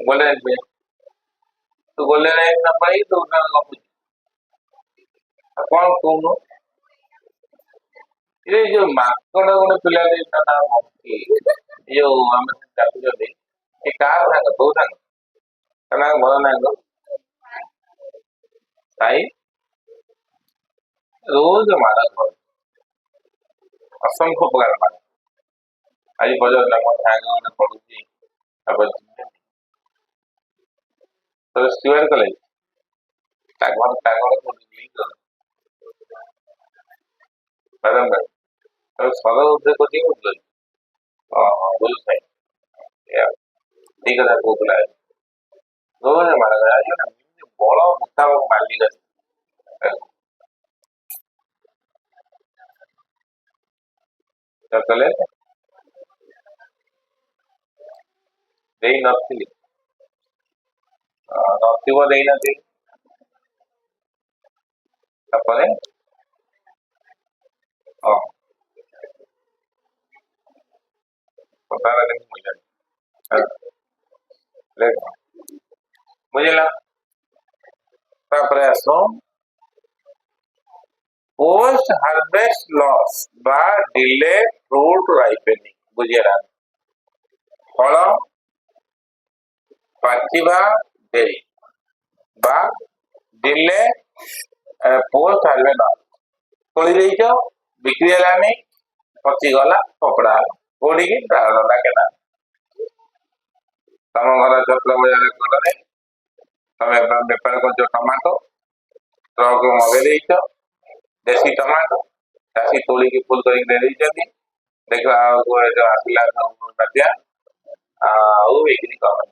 ଗୋଲ୍ଡେନ ଏଜ୍ ବୁଝେ ତୁ ଗୋଲ୍ଡେନ ଏଜ୍ ନ ପାଇ ତୁ ଗପୁଛୁ କଣ କହୁନୁ ଏ ଯୋଉ ମାଙ୍କଡ ଗୋଟେ ପିଲାଟେ ତା ନାଁ ମଙ୍କି ଯୋଉ ଆମେ ଡାକୁଛନ୍ତି ଏ କାହାର ସାଙ୍ଗ ତୋ ସାଙ୍ଗ ତା ନାଁ ଭଲ ନାଙ୍ଗ ସାଇ ରୋଜ ମାଡ଼ କର ଅସଂଖ୍ୟ ପ୍ରକାର ମାଡ଼ ଆଜି ପର୍ଯ୍ୟନ୍ତ ମୋ ସାଙ୍ଗ ଗୋଟେ ପଢୁଛି ତାପରେ ତୋର ସ୍ଟୁଆର୍ଟ କଲେଜ ତା ଘର କୋଉଠି ବାଦାମ ସଦର ଉଦ୍యోଗ କୋଚିଂ ବୁଝୁଛି ବୁଝୁ ସାଇ ସେଇ କଥା କହୁଥିଲା ରୋଜ ମାଡ଼ କର ଆଜି ଗୋଟେ ବଳ ମୁତାବକ ମାଲିକ କଲେ ଦେଇ ନଥିଲି ନଥିବ ଦେଇନଥିଲି ତାପରେ ହଁ କଥାଟା ବୁଝିଲା ତାପରେ ଆସ पोस्ट हार्वेस्ट लॉस बा डिले फ्रूट राइपेनिंग बुझेगा फल पाचिबा डेरी बा डिले पोस्ट हार्वेस्ट लॉस तोड़ी देइछ बिक्री हेलानी पची गला कपड़ा कोड़ी की रंदा केना तम घर छत्र बजार कड़े तमे बेपार कर टमाटो ट्रक मगे देइछ देसी टमाटो चाषी तोड़ी फुल कर देखा आसला बात्या बिक्री कम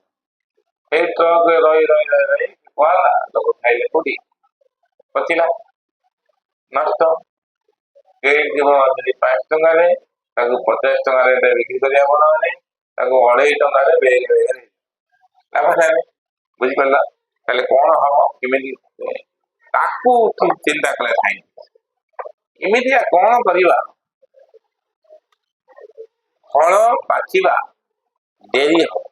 ट्रक रही रही रही रही लोग खाइले कोटी पचिला नष्ट पांच टकर 50 टकर बिक्री कर अढ़ाई टकर बुझिपार कौन हम केमी चिंता कले खाई इमितिया कौन करवा फल पाचिबा डेरी हम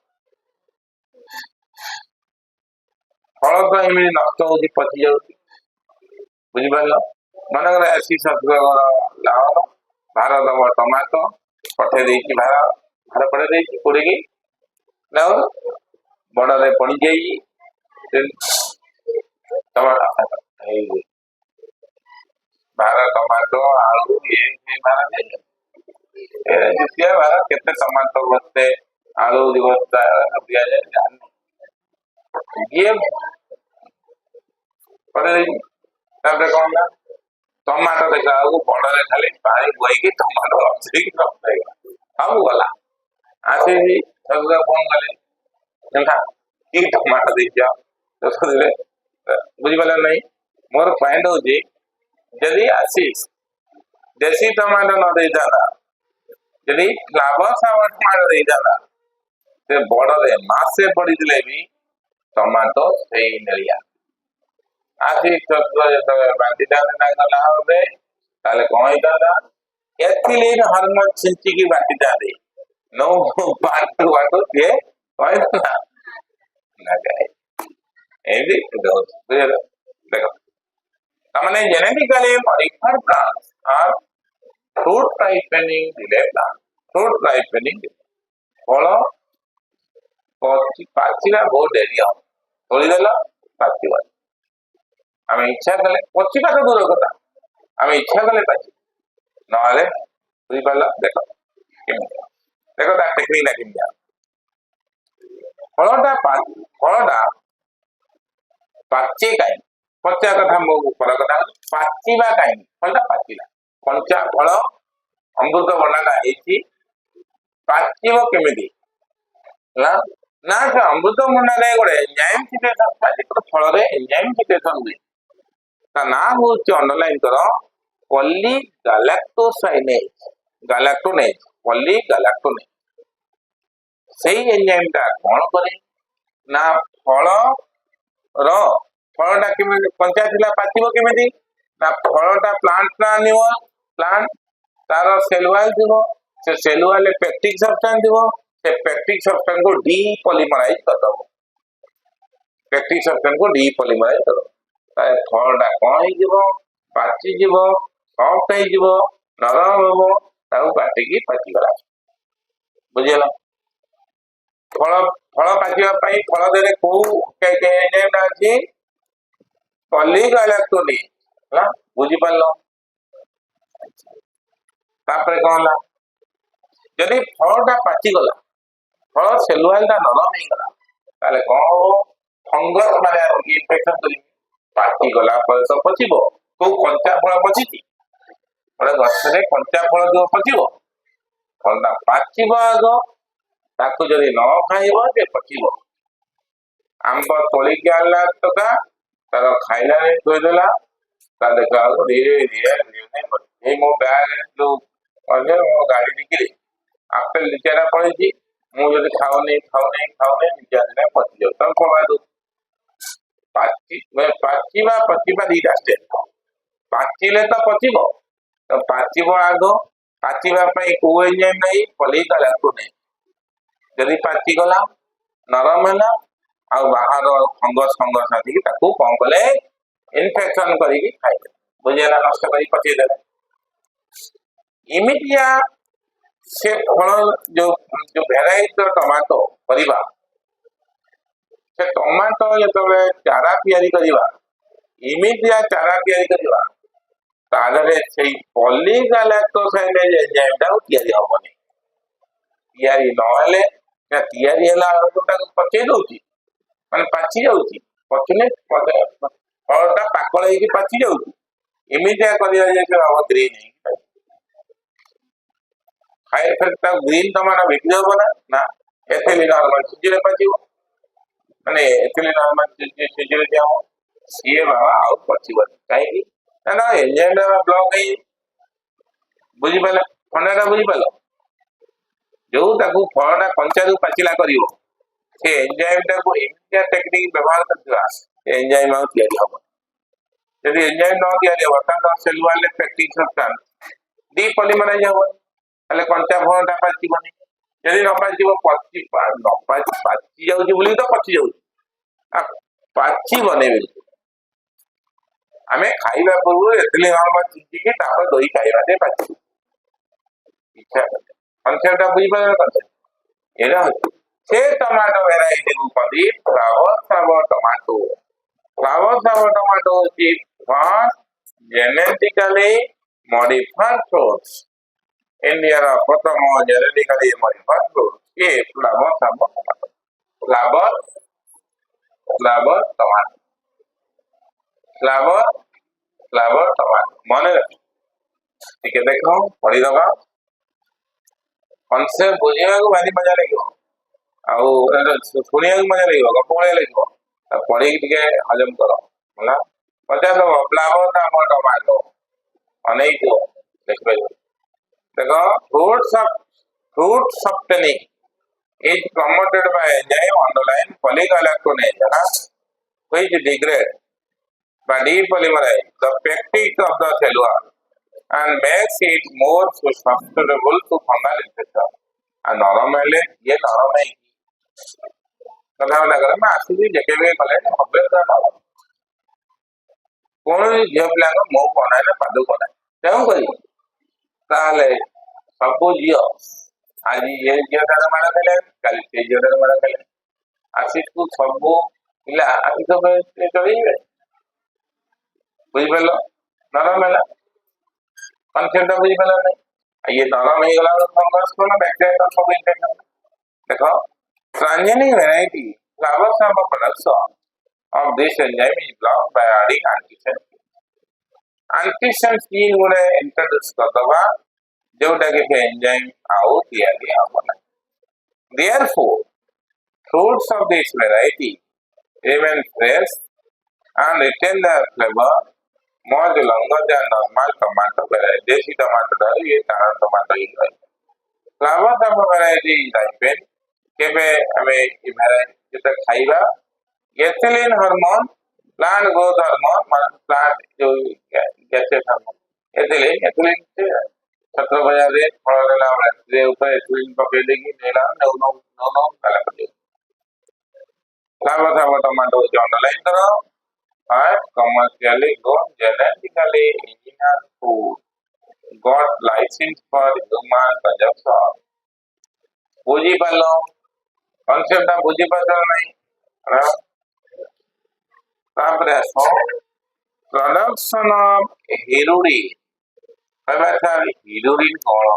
फल तो एमती नष्ट हो पचि जा बुझिपार मनकर आसी लावन भार दब टमाटो पठे भार भार पठे कोड़ी बड़े पड़ जाइए भार टमाटो आलू ये भार द्वितीय भार के टमाटो बस्ते आलू बस्ता दि जाए ये पड़े कौन ना टमाटो देखा बड़े खाली पानी बोईकी टमाटो सब गला आसी फोन कले टमाटो देख बुझिपार नहीं मोर पॉइंट हूँ जदि आशीष देसी टमाटो न दे जदि फ्लावर टमाटो दे से बड़े मासे पड़ी भी टमाटो से मिलिया आशीष बांटी कौन होता एथिलीन हार्मोन छिंचिकी बांटी नो पाटू वाटू ये देखो तमने genetically modified plants are fruit ripening delay plant fruit ripening फल पाचिला बहुत डेरी हम तोड़ी देल पाचिबा आम इच्छा कले पचिबा तो दूर कथा आम इच्छा कले पाची ना बुझिपार देख देख टेक्निक केमिया फलटा पाचे कहीं पचा कथा मो फल कथा पाचिबा कहीं फलटा पाचिला कंचा फल अमृत बंडाटा है पाचिब केमिति ना ना अमृत भंडा गोटे एंजाइम सिचुएशन फल एंजाइम सिचुएशन हुए ना हूँ अंडरलाइन कर पॉली गैलेक्टोसाइनेज गैलेक्टोनेज पॉली गैलेक्टोनेज से एंजाइम टा कौन करे ना फल फलटा कंचा थिला पाचिब केमिति ना फलटा प्लांट ना निव प्लांट तार सेल वाल थी से सेल वाले पेक्टिक सब्सटेंस थी से पेक्टिक सब्सटेंस को डीपॉलीमराइज कर दो पेक्टिक सब्सटेंस को डीपॉलीमराइज कर दो फलटा कौन हो पाचिव सफ्ट हो नरम हम ताऊ काटिकी पाचिगला बुझेगा फल फल पाचिबा फल देले को एंजाइम अच्छी पॉलीगैलेक्टोनिक बुझी पारल तापर कौन है जदि फलटा पाचिगला फल सेलुआलटा नरम हो गला ताले कौन हो फंगस माने इन्फेक्शन करी पाचिगला फल तो पचिबो तो कंचा फल पचिची गोटे गछरे कंचा फल जो पचिबो फलटा पाचिबो आग ताकू जदि न खाइब से पचिबो आंब तोलिकी आनला टका तार खाइला थोदेला ता देखा धीरे धीरे धीरे मो बैग जो मो गाड़ी निकली आपेल निचारा पड़ी मुझे खाऊनी खाऊनी खाऊनी निचारे पचि जाऊ तुम कमा दो पाचिबा पचिबा दीटा स्टेप पाचिले तो पचिब तो पाचिब आग पाचिबा को एंजाइम नहीं पॉलीगैलेक्टोनिक जदि पाचिगला नरम है आ बाहर फंगस फंगस आदि कौन कले इन्फेक्शन करी खाइबे बुझेगा नष्ट कर पचेदे इमिडिया से फल जो जो भेराइटी टमाटो परिबा से टमाटो जो चारा तैयारी करिबा इमिडिया चारा तैयारी करिबा तादरे से पॉलीगैलेक्टोसाइलेज एंजाइम टा तैयारी होबनी तैयारी नहले तैयारी होला पचे दउची माने पाची जाउची पचले फलटा पाकल होगी पाची जाउची इमिडिया करिया जे हम ग्रीन खाए फिर ग्रीन टमाटो बिक्री हो ना एथिलीन नॉर्मल सीजरे पचिबो माने एथिलीन नॉर्मल सीजरे दिया सी बाबा आउ पचिबो काई ना एंजाइम ब्लॉक है बुझी पाला फंडाटा बुझी पाला जो ताकू फलटा कंचा रू पाचिला करिवो से एंजाइम टा को इमिडिया टेक्निक व्यवहार करथिबा एंजाइम आउ तैयारी हो यदि एंजाइम न तैयारी हो ता सेल वाले पेक्टिक सब्सटेंस डीपॉलीमराइज हो ताले कंचा फलटा पाचिबनी यदि न पाचिबो पाची जाउची बोली तो पची जाउची पाची बनेबे आमे खाइबा पूर्व एतले नॉर्मल चिंती के तापर दही खाइबा दे पाची इच्छा कॉन्सेप्ट बुझी पार एरा से टमाटो वेराइटी को कदी flower tomato is first genetically modified fruits India रा प्रथम genetically modified fruits ये फ्लावर टमाटो माने ठीक है देखो पढ़ी दबा कॉन्सेप्ट बुझिया को भारी मजा लगे आउ शुणिया मजा लगे गप लगे पढ़ी टे हजम कर पचार दब फ्लावर टमाटो अनेक देखो fruit सफ्टनिंग is promoted by enzyme underlying polyglycogenase which degrade by depolymerize the peptides of the cellule and makes it more susceptible to fungal infection. And normal ये नरम है कथा लगा मैं आसुदी जेके भी कले हबे तो नरम कोन झियो पिला मो कोना ना पादु कोना क्यों करी ताले सब झियो आज ये झियो दादा मारा देले कल से झियो दादा मारा देले आसी को सब पिला आसी तो चलिबे बुझ पेलो नरम है कॉन्सेप्ट बुझी पाला नहीं ये नरम हो गला फंगस को ना बैक्टीरिया का सब इन्फेक्शन देखो transient variety flowers of production of this enzyme is blocked by adding antisense gene गुणे इंट्रोड्यूस कर दबा जोटा के एंजाइम आउ तैयारी होना therefore fruits of this variety remain fresh and retain their flavor much longer than normal tomato variety देसी tomato ये कारण टमाटो ही है फ्लावर्स ऑफ वैरायटी ripen केबे हमें ई वैरायटी जब खाइबा ethylene hormone plant growth hormone plant जो गैसेस हार्मोन एथिलीन ଛତ୍ର ବଜାରରେ ଫଳ ନେଲା ବେଳେ ଟ୍ରେ ଉପରେ ଏଥିଲିନ୍ ପକେଇ ଦେଇକି ନେଲା ନଉ ତାଲା ପକେଇ ତାପରେ ଟମାଟୋ ହଉଛି ଅଣ୍ଡରଲାଇନ୍ କର commercially grown genetically engineered food got license for human consumption ବୁଝି ପାରିଲ କନସେପ୍ଟ ଟା ବୁଝି ପାରିଲ ନାହିଁ ତାପରେ ଆସ production of heroin heroin କଣ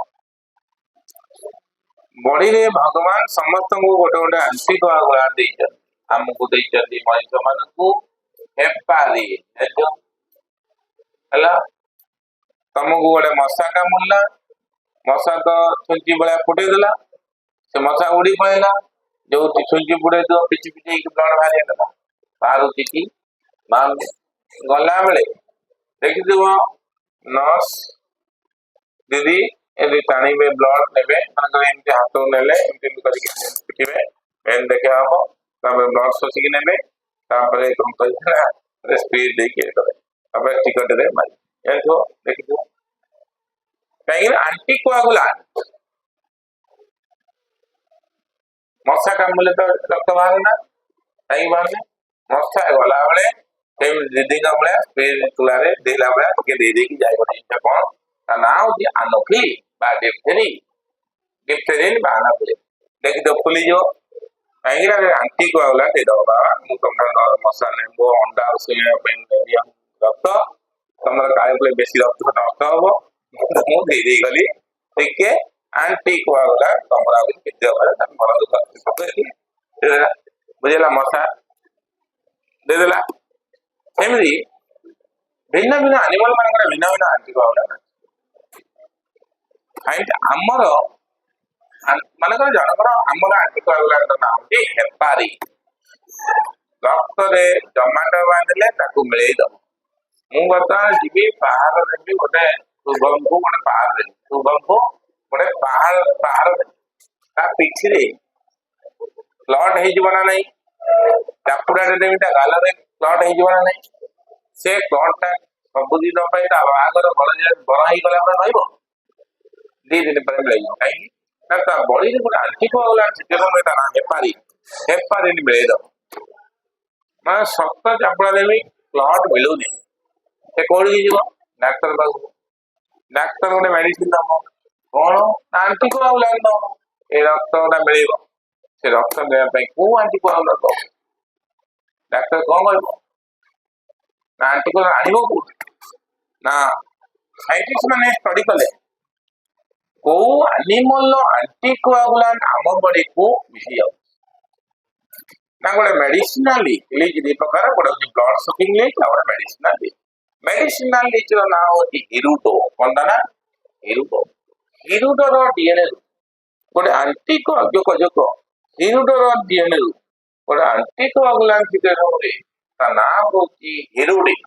ବଡିରେ ଭଗବାନ ସମସ୍ତଙ୍କୁ ଗୋଟେ ଗୋଟେ ଆଣ୍ଟିକୋଆଗୁଲାଣ୍ଟ ଦେଇଛନ୍ତି ଆମକୁ ଦେଇଛନ୍ତି ମଣିଷ ମାନଙ୍କୁ ହେପାରିନ୍ ହେଲା ତମକୁ ଗୋଟେ ମଶା କାମୁଡ଼ିଲା ମଶା ତ ଛୁଞ୍ଚି ଭଳିଆ ଫୁଟେଇ ଦେଲା ସେ ମଶା ଉଡି ପଳେଇଲା ଯୋଉ ଛୁଞ୍ଚି ଫୁଟେଇ ଦବ ପିଚି ହେଇକି ବ୍ଲଡ ବାହାରିଗଲା ବାହାରୁଛି କି ଗଲା ବେଳେ ଦେଖିଥିବ ନର୍ସ ଦିଦି ଏମିତି ଟାଣିବେ ବ୍ଲଡ ନେବେ ମନେକର ଏମିତି ହାତକୁ ନେଲେ ଏମିତି କରିକି ପିଟିବେ ମେନ୍ ଦେଖିବା ହବ ତାପରେ ବ୍ଲଡ ଶୋଷିକି ନେବେ ତାପରେ କଣ କରିବେ ସ୍ପିଡ ଦେଇକି ଇଏ କରେ ତାପରେ ଟିକଟରେ ମାରି ଜାଣିଥିବ ଦେଖିଥିବ କାହିଁକି ନା ଆଣ୍ଟିକୋଆଗୁଲାଣ୍ଟ ମଶା କାମୁଡ଼ିଲେ ତ ରକ୍ତ ବାହାରେ ନା କାହିଁକି ବାହାରୁନି ମଶା ଗଲାବେଳେ ଦିଦିଙ୍କ ଭଳିଆ ସ୍ପିଡ ତୁଳାରେ ଦେଇଲା ଭଳିଆ ଟିକେ ଦେଇକି ଯାଇବ ଜିନିଷ କଣ ତା ନାଁ ହଉଛି ଆନୋଫିଲି ବା ଡିଫ୍ଥେରିନ୍ ବା ଆନୋଫିଲି ଦେଖି ତ ଫୁଲିଯିବ କାହିଁକି ନା ଆଣ୍ଟିକୋଆଗୁଲାଣ୍ଟ ଦେଇଦବ ବାବା ମୁଁ ତମର ମଶା ନେବ ଅଣ୍ଡା ଶୋଇବା ପାଇଁ ରକ୍ତ ତମର କାଳେ ବେଶୀ ରକ୍ତ ନଷ୍ଟ ହବ ମୁଁ ଦେଇ ଗଲି ଟିକେ ଆଣ୍ଟିକୋଆଗୁଲାଣ୍ଟ ତମର ମନ ଦୁଃଖ ବୁଝିଲା ମଶା ଦେଇଦେଲା ସେମିତି ଭିନ୍ନ ଭିନ୍ନ ଆନିମଲ ମାନଙ୍କର ଭିନ୍ନ ଭିନ୍ନ ଆଣ୍ଟିକୋଆଗୁଲାଣ୍ଟ ଆମର ମନେକର ଜଣଙ୍କର ଆମର ଆଣ୍ଟିକୋଆଗୁଲାଣ୍ଟ ନାଁ ହଉଛି ହେପାରିନ୍ ରକ୍ତରେ ଜମାଟ ବାନ୍ଧିଲେ ତାକୁ ମିଳେଇ ଦବ ମୁଁ ବର୍ତ୍ତମାନ ଯିବି ପାହାଡ ଦେବି ଗୋଟେ ଶୁଭମକୁ ଗୋଟେ ପାହାଡ ଦେବି ଶୁଭମକୁ ଗୋଟେ ପାହାଡ ଦେବି ତା ପିଠିରେ ବ୍ଲଡ ହେଇଯିବ ନା ନାଇଁ ଚାପୁଡାରେ ଦେବି ତା ଗାଲରେ ବ୍ଲଡ ହେଇଯିବ ନା ନାଇଁ ସେ ବ୍ଲଡ ଟା ସବୁଦିନ ପାଇଁ ତା ବାହାଘର ବଡ ହେଇଗଲା ପରେ ରହିବ 2 ଦିନ ପରେ ମିଳେଇବ କାହିଁକି ନା ତା ବଡିରେ ଗୋଟେ ଆଣ୍ଟିକୋଆଗୁଲାଣ୍ଟ ତା ନାଁ ହେପାରିନ୍ ମିଳେଇ ଦବ ମାନେ ଶକ୍ତ ଚାପୁଡା ଦେବି ବ୍ଲଡ ମିଳୁନି ସେ କୋଉଠିକି ଯିବ ଡାକ୍ତର ପାଖକୁ ଡାକ୍ତର ଗୋଟେ ମେଡିସିନ ଦବ କଣ ଆଣ୍ଟିକୋଆଗୁଲାଣ୍ଟ ଦବ ଏ ରକ୍ତ ଟା ମିଳିବ ସେ ରକ୍ତ ମିଳିବା ପାଇଁ କୋଉ ଆଣ୍ଟିକୋଆଗୁଲାଣ୍ଟ ଦବ ଡାକ୍ତର କଣ କରିବ ନା ଆଣ୍ଟିକୋଆଗୁଲାଣ୍ଟ ଆଣିବ କୋଉଠି ନା ସାଇଣ୍ଟିଷ୍ଟ ମାନେ ଷ୍ଟଡି କଲେ କୋଉ ଆନିମଲ ଆଣ୍ଟିକୋଆଗୁଲାଣ୍ଟ ଆମ ବଡିକୁ ମିଶି ଯାଉଛି ନା ଗୋଟେ ମେଡିସିନାଲି ଦି ପ୍ରକାର ଗୋଟେ ହଉଛି ବ୍ଲଡ ସକିଂ ଲିଚ୍ ଆଉ ଗୋଟେ ମେଡିସିନାଲ ଲିଚ୍ ର ନାଁ ହଉଛି ହିରୁଡୋ କଣଟା ନା ହିରୁଡୋର ଡିଏନଏ ରୁ ଗୋଟେ ଆଣ୍ଟିକୋଆଗୁଲାଣ୍ଟ ହିରୁଡୋର ଡିଏନଏ ରୁ ଗୋଟେ ଆଣ୍ଟିକୋଆଗୁଲାଣ୍ଟ ହୁଏ ତା ନାଁ ହଉଛି ହେରୋଡିନ୍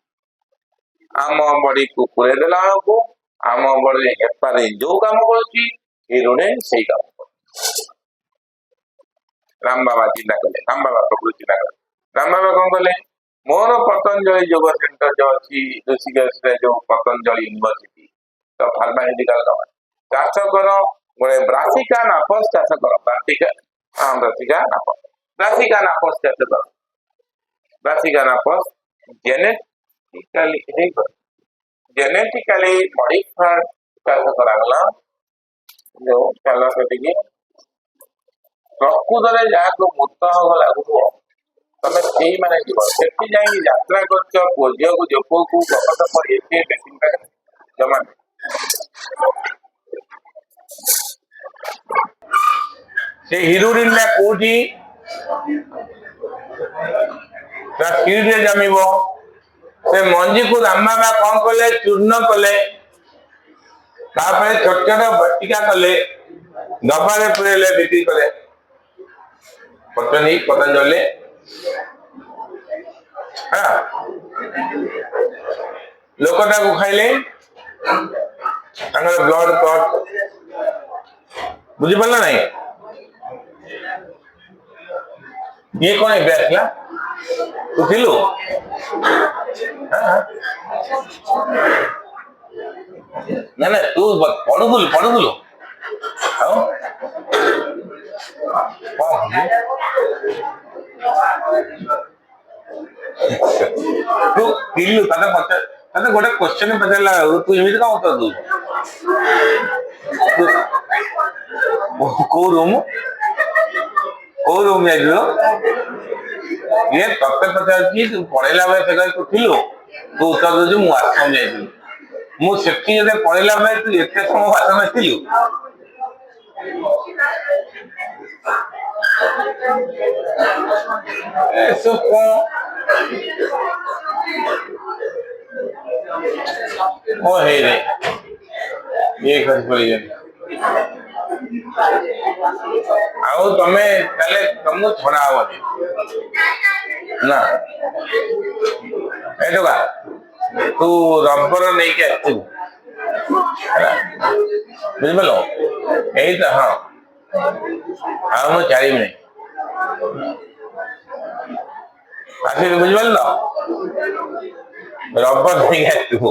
ଆମ ବଡିକୁ ପୁରେଇ ଦେଲା ବେଳକୁ ଆମ ବଡିରେ ହେପାରିନ୍ ଯୋଉ କାମ କରୁଛି ହେରୋଡିନ୍ ସେଇ କାମ କରୁଛି ରାମ ବାବା ଚିନ୍ତା କଲେ ରାମ ବାବା ପ୍ରକୃତି ଚିନ୍ତା କଲେ ରାମ ବାବା କଣ କଲେ ମୋର ପତଞ୍ଜଳି ଯୋଗ ସେଣ୍ଟର ଯୋଉ ଅଛି ଋଷିକେଶରେ ଯୋଉ ପତଞ୍ଜଳି ୟୁନିଭର୍ସିଟି ତ ଫାର୍ମାସିଟିକାଲ କମ୍ପାନୀ ଚାଷ କର ଗୋଟେ ବ୍ରାସିକା ନାପସ ଚାଷ କର ବ୍ରାସିକା ନାପସ ଚାଷ କର ବ୍ରାସିକା ନାପସ ଜେନେଟିକାଲି ମଡିଫାଏଡ ଚାଷ କରାଗଲା ଯୋଉ ଚାଲ ସେଠିକି ପ୍ରକୃତରେ ଯାହାକୁ ମୂତ ହବ ଲାଗୁଥିବ ତମେ ସେଇମାନେ ଯିବ ସେଠି ଯାଇକି ଯାତ୍ରା କରୁଛ ପୁଅ ଝିଅକୁ ଯୋଗକୁ ଗପସପ ଏଠି ମେସିନ ପାଖରେ ଜମା ସେ ହିରୋଇନ୍ ଟା କୋଉଠି ସ୍କିଡରେ ଜମିବ ସେ ମଞ୍ଜିକୁ ରାମ ବାବା କଣ କଲେ ଚୂର୍ଣ୍ଣ କଲେ ତାପରେ ଛୋଟ ଛୋଟ ବଟିକା କଲେ ଡବାରେ ପୁରେଇଲେ ବିକ୍ରି କଲେ ପତଞ୍ଜଳି ଲୋକଟାକୁ ଖାଇଲେ ତାଙ୍କର ବ୍ଲଡ କ୍ଲଟ ବୁଝିପାରିଲ ନାଇଁ ଇଏ କଣ ଏବେ ଆସିଲା ତୁ ଥିଲୁ ନା ନା ତୁ ପଢୁଥିଲୁ ଆଉ କଣ ତୁ ଥିଲୁ ତତେ ଗୋଟେ କ୍ୱେଶ୍ଚନ ପଚାରିଲା ତୁ ଏମିତି କଣ ଉତ୍ତର ଦଉଛୁ? କୋଉ ରୁମ ଯାଇଥିଲୁ? ଇଏ ତତେ ପଚାରୁଛି ତୁ ପଢେଇଲା ବେଳେ ସେ ତୁ ଥିଲୁ, ତୁ ଉତ୍ତର ଦଉଛୁ ମୁଁ ଆଶ୍ରମ ଯାଇଥିଲି। ମୁଁ ସେଠି ଯେତେ ପଢେଇଲା ବେଳେ ତୁ ଏତେ ସମୟ ଆଶ୍ରମ ଥିଲୁ? ଏସବୁ କଣ ହେଇରେ ଇଏ କରି ପଳେଇଛନ୍ତି। ଆଉ ତମେ ତାହେଲେ ତମକୁ ଛଡା ହବନି ନା? ଏଇଠୁ ତୁ ରବର ନେଇକି ଆସିଥିବୁ ବୁଝିପାରିଲ? ଏଇ ତ ହଁ ଆଉ ମୁଁ ଛାଡ଼ିବିନି ଆସିବି ବୁଝିପାରିଲ? ରବର ନେଇକି ଆସିଥିବୁ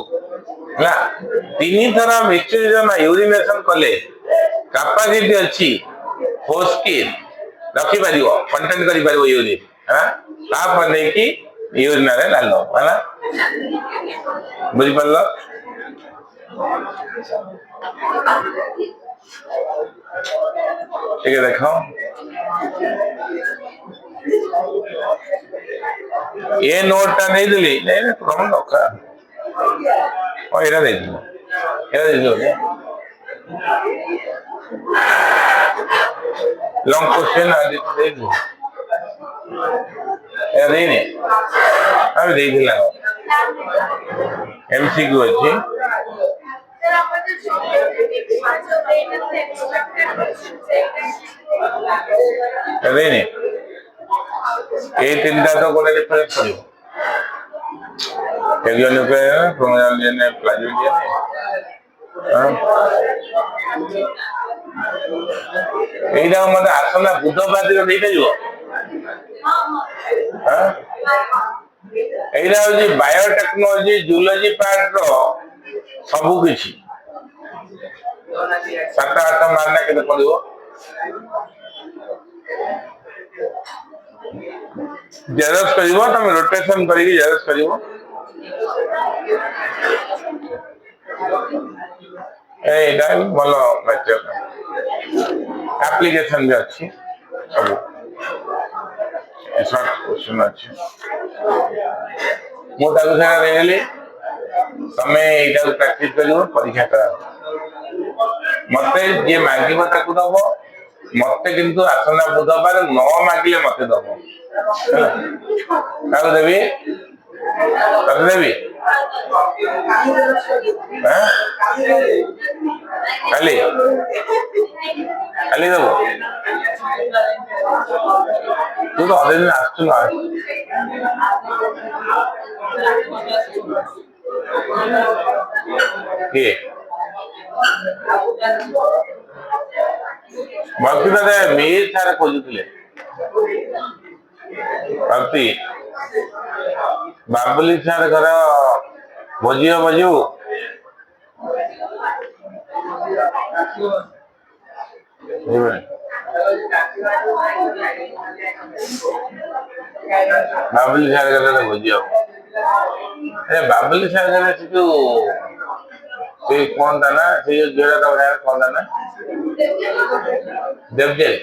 ହେଲା। 3 ଥର ୟୁରିନେସନ କଲେ କାପାସିଟି ଅଛି ରଖିପାରିବ, କଣ୍ଟେଣ୍ଟ କରିପାରିବ ୟୁରିନ। ତାପରେ ନେଇକି ୟୁରିନାରେ ଡାଲ ହେଲା। ବୁଝିପାରିଲ? ଟିକେ ଦେଖ ଏ ନୋଟ ଟା ନେଇଥିଲି କଣ ଦରକାର ଏଇଟା ଦେଇଥିଲ ଲଙ୍ଗ କ୍ୱେଶ୍ଚନ ଦେଇଥିଲ ଦେଇନି ଆମେ ଦେଇଥିଲା MCQ ଅଛି। ଦେଇନି ଏଇ 3ଟା ତ ଗୋଟେ ରେଫରେନ୍ସ କରିବ। ଏଇଟା ମତେ ଆସନ୍ତା ବୁଧବାର ଦିନ ଦେଇପାରିବ? ଏଇଟା ହଉଛି ବାୟୋଟେକ୍ନୋଲୋଜି ଜୁଲୋଜି ପାର୍ଟ ର ସବୁ କିଛି 7-8 ମାର୍କ କେତେ ପଡିବ? ଜେରକ୍ସ କରିବ, ତମେ ରୋଟେସନ କରିକି ଜେରକ୍ସ କରିବ। ଏଇଟା ଭଲ ଆପ୍ଲିକେସନ ବି ଅଛି ସବୁ ସର୍ଟ କ୍ୱେଶ୍ଚନ ଅଛି। ମୁଁ ତାକୁ ସେଟା ଦେଇଦେଲି, ତମେ ଏଇଟାକୁ ପ୍ରାକ୍ଟିସ କରିବ, ପରୀକ୍ଷା କର। ମତେ ଯିଏ ମାଗିବ ତାକୁ ଦବ, ମତେ କିନ୍ତୁ ଆସନ୍ତା ବୁଧବାର ନ ମାଗିଲେ ମତେ ଦବ ହେଲା। କାହାକୁ ଦେବି? ତତେ ଦେବି କାଲି ଦବୁ? ତୁ ତ ଅଧେ ଦିନ ଆସୁଛୁ ନା କିଏ ଭକ୍ତି ତତେ ମିର ସାର୍ ଖୋଜୁଥିଲେ। ଭକ୍ତି ବାବୁଲି ସାର୍ ଘର ଭୋଜି ହବ ଯିବୁ? ବାବୁଲି ସାର୍ ଘରେ ଭୋଜି ହବ। ବାବୁଲି ସାର୍ ଘରେ ସେ ଯୋଉ କଣ ତା ନା, ସେ ଯୋଉ ଝିଅଟା କଣ ତା ନା, ଦେବଦେବ।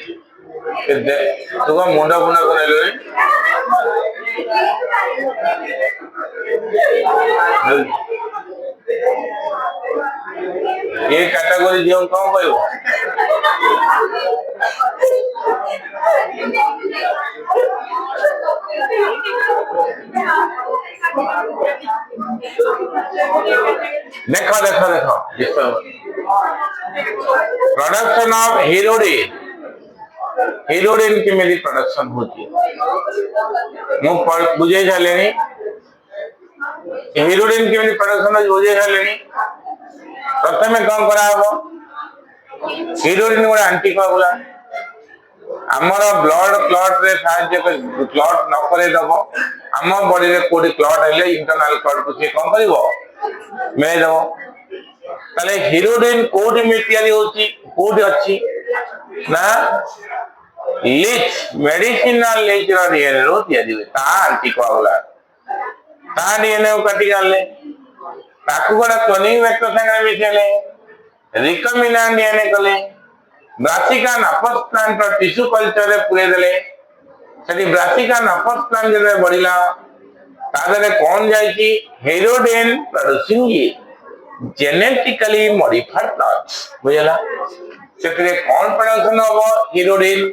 ତୁ କଣ ମୁଣ୍ଡ କରେଇଲୁଣି? ଏ କାଟାଗୋରୀ ଝିଅ କଣ କହିବ? ଦେଖ ପ୍ରଡକ୍ସନ ଅଫ ହିରୋଡିନ କେମିତି ପ୍ରଡକ୍ସନ ହଉଛି ମୁଁ ବୁଝେଇ ସାରିଲିଣି। ହିରୋଡିନ କେମିତି ପ୍ରଡକ୍ସନ ବୁଝେଇ ସାରିଲିଣି। ପ୍ରଥମେ କଣ କରାହବ? ହିରୋଡିନ ଗୋଟେ ଆଣ୍ଟିକୋଆଗୁଲାଣ୍ଟ, ଆମର ବ୍ଲଡ କ୍ଲଟ ରେ ସାହାଯ୍ୟ କ୍ଲଟ ନ କରେଇଦବ। ଆମ ବଡିରେ କୋଉଠି କ୍ଲଟ ହେଲେ ଇଣ୍ଟରନାଲ କ୍ଲଟ କୁ ସିଏ କଣ କରିବ? ମିଳେଇଦବ। ताले हिरोडिन कोड में तैयारी होची कोड अच्छी ना लीच मेडिसिनल लीच रो डीएनए रो तैयारी हुए ता एंटीकोगुलेंट ता डीएनए को काटी गाले ताकू गोटा क्लोनिंग वेक्टर संगे मिसेले रिकम्बिनेंट डीएनए कले ब्रासिका नापस प्लांट रो टिश्यू कल्चर रे पुरे देले सेठी ब्रासिका नापस प्लांट जे बढ़िला तादरे कौन जाइची हेरोडेन प्रोड्यूसिंग ये जेनेटिकली मॉडिफाइड प्लांट्स बुझला सेठरे कौन प्रोडक्शन होबो हिरोडिन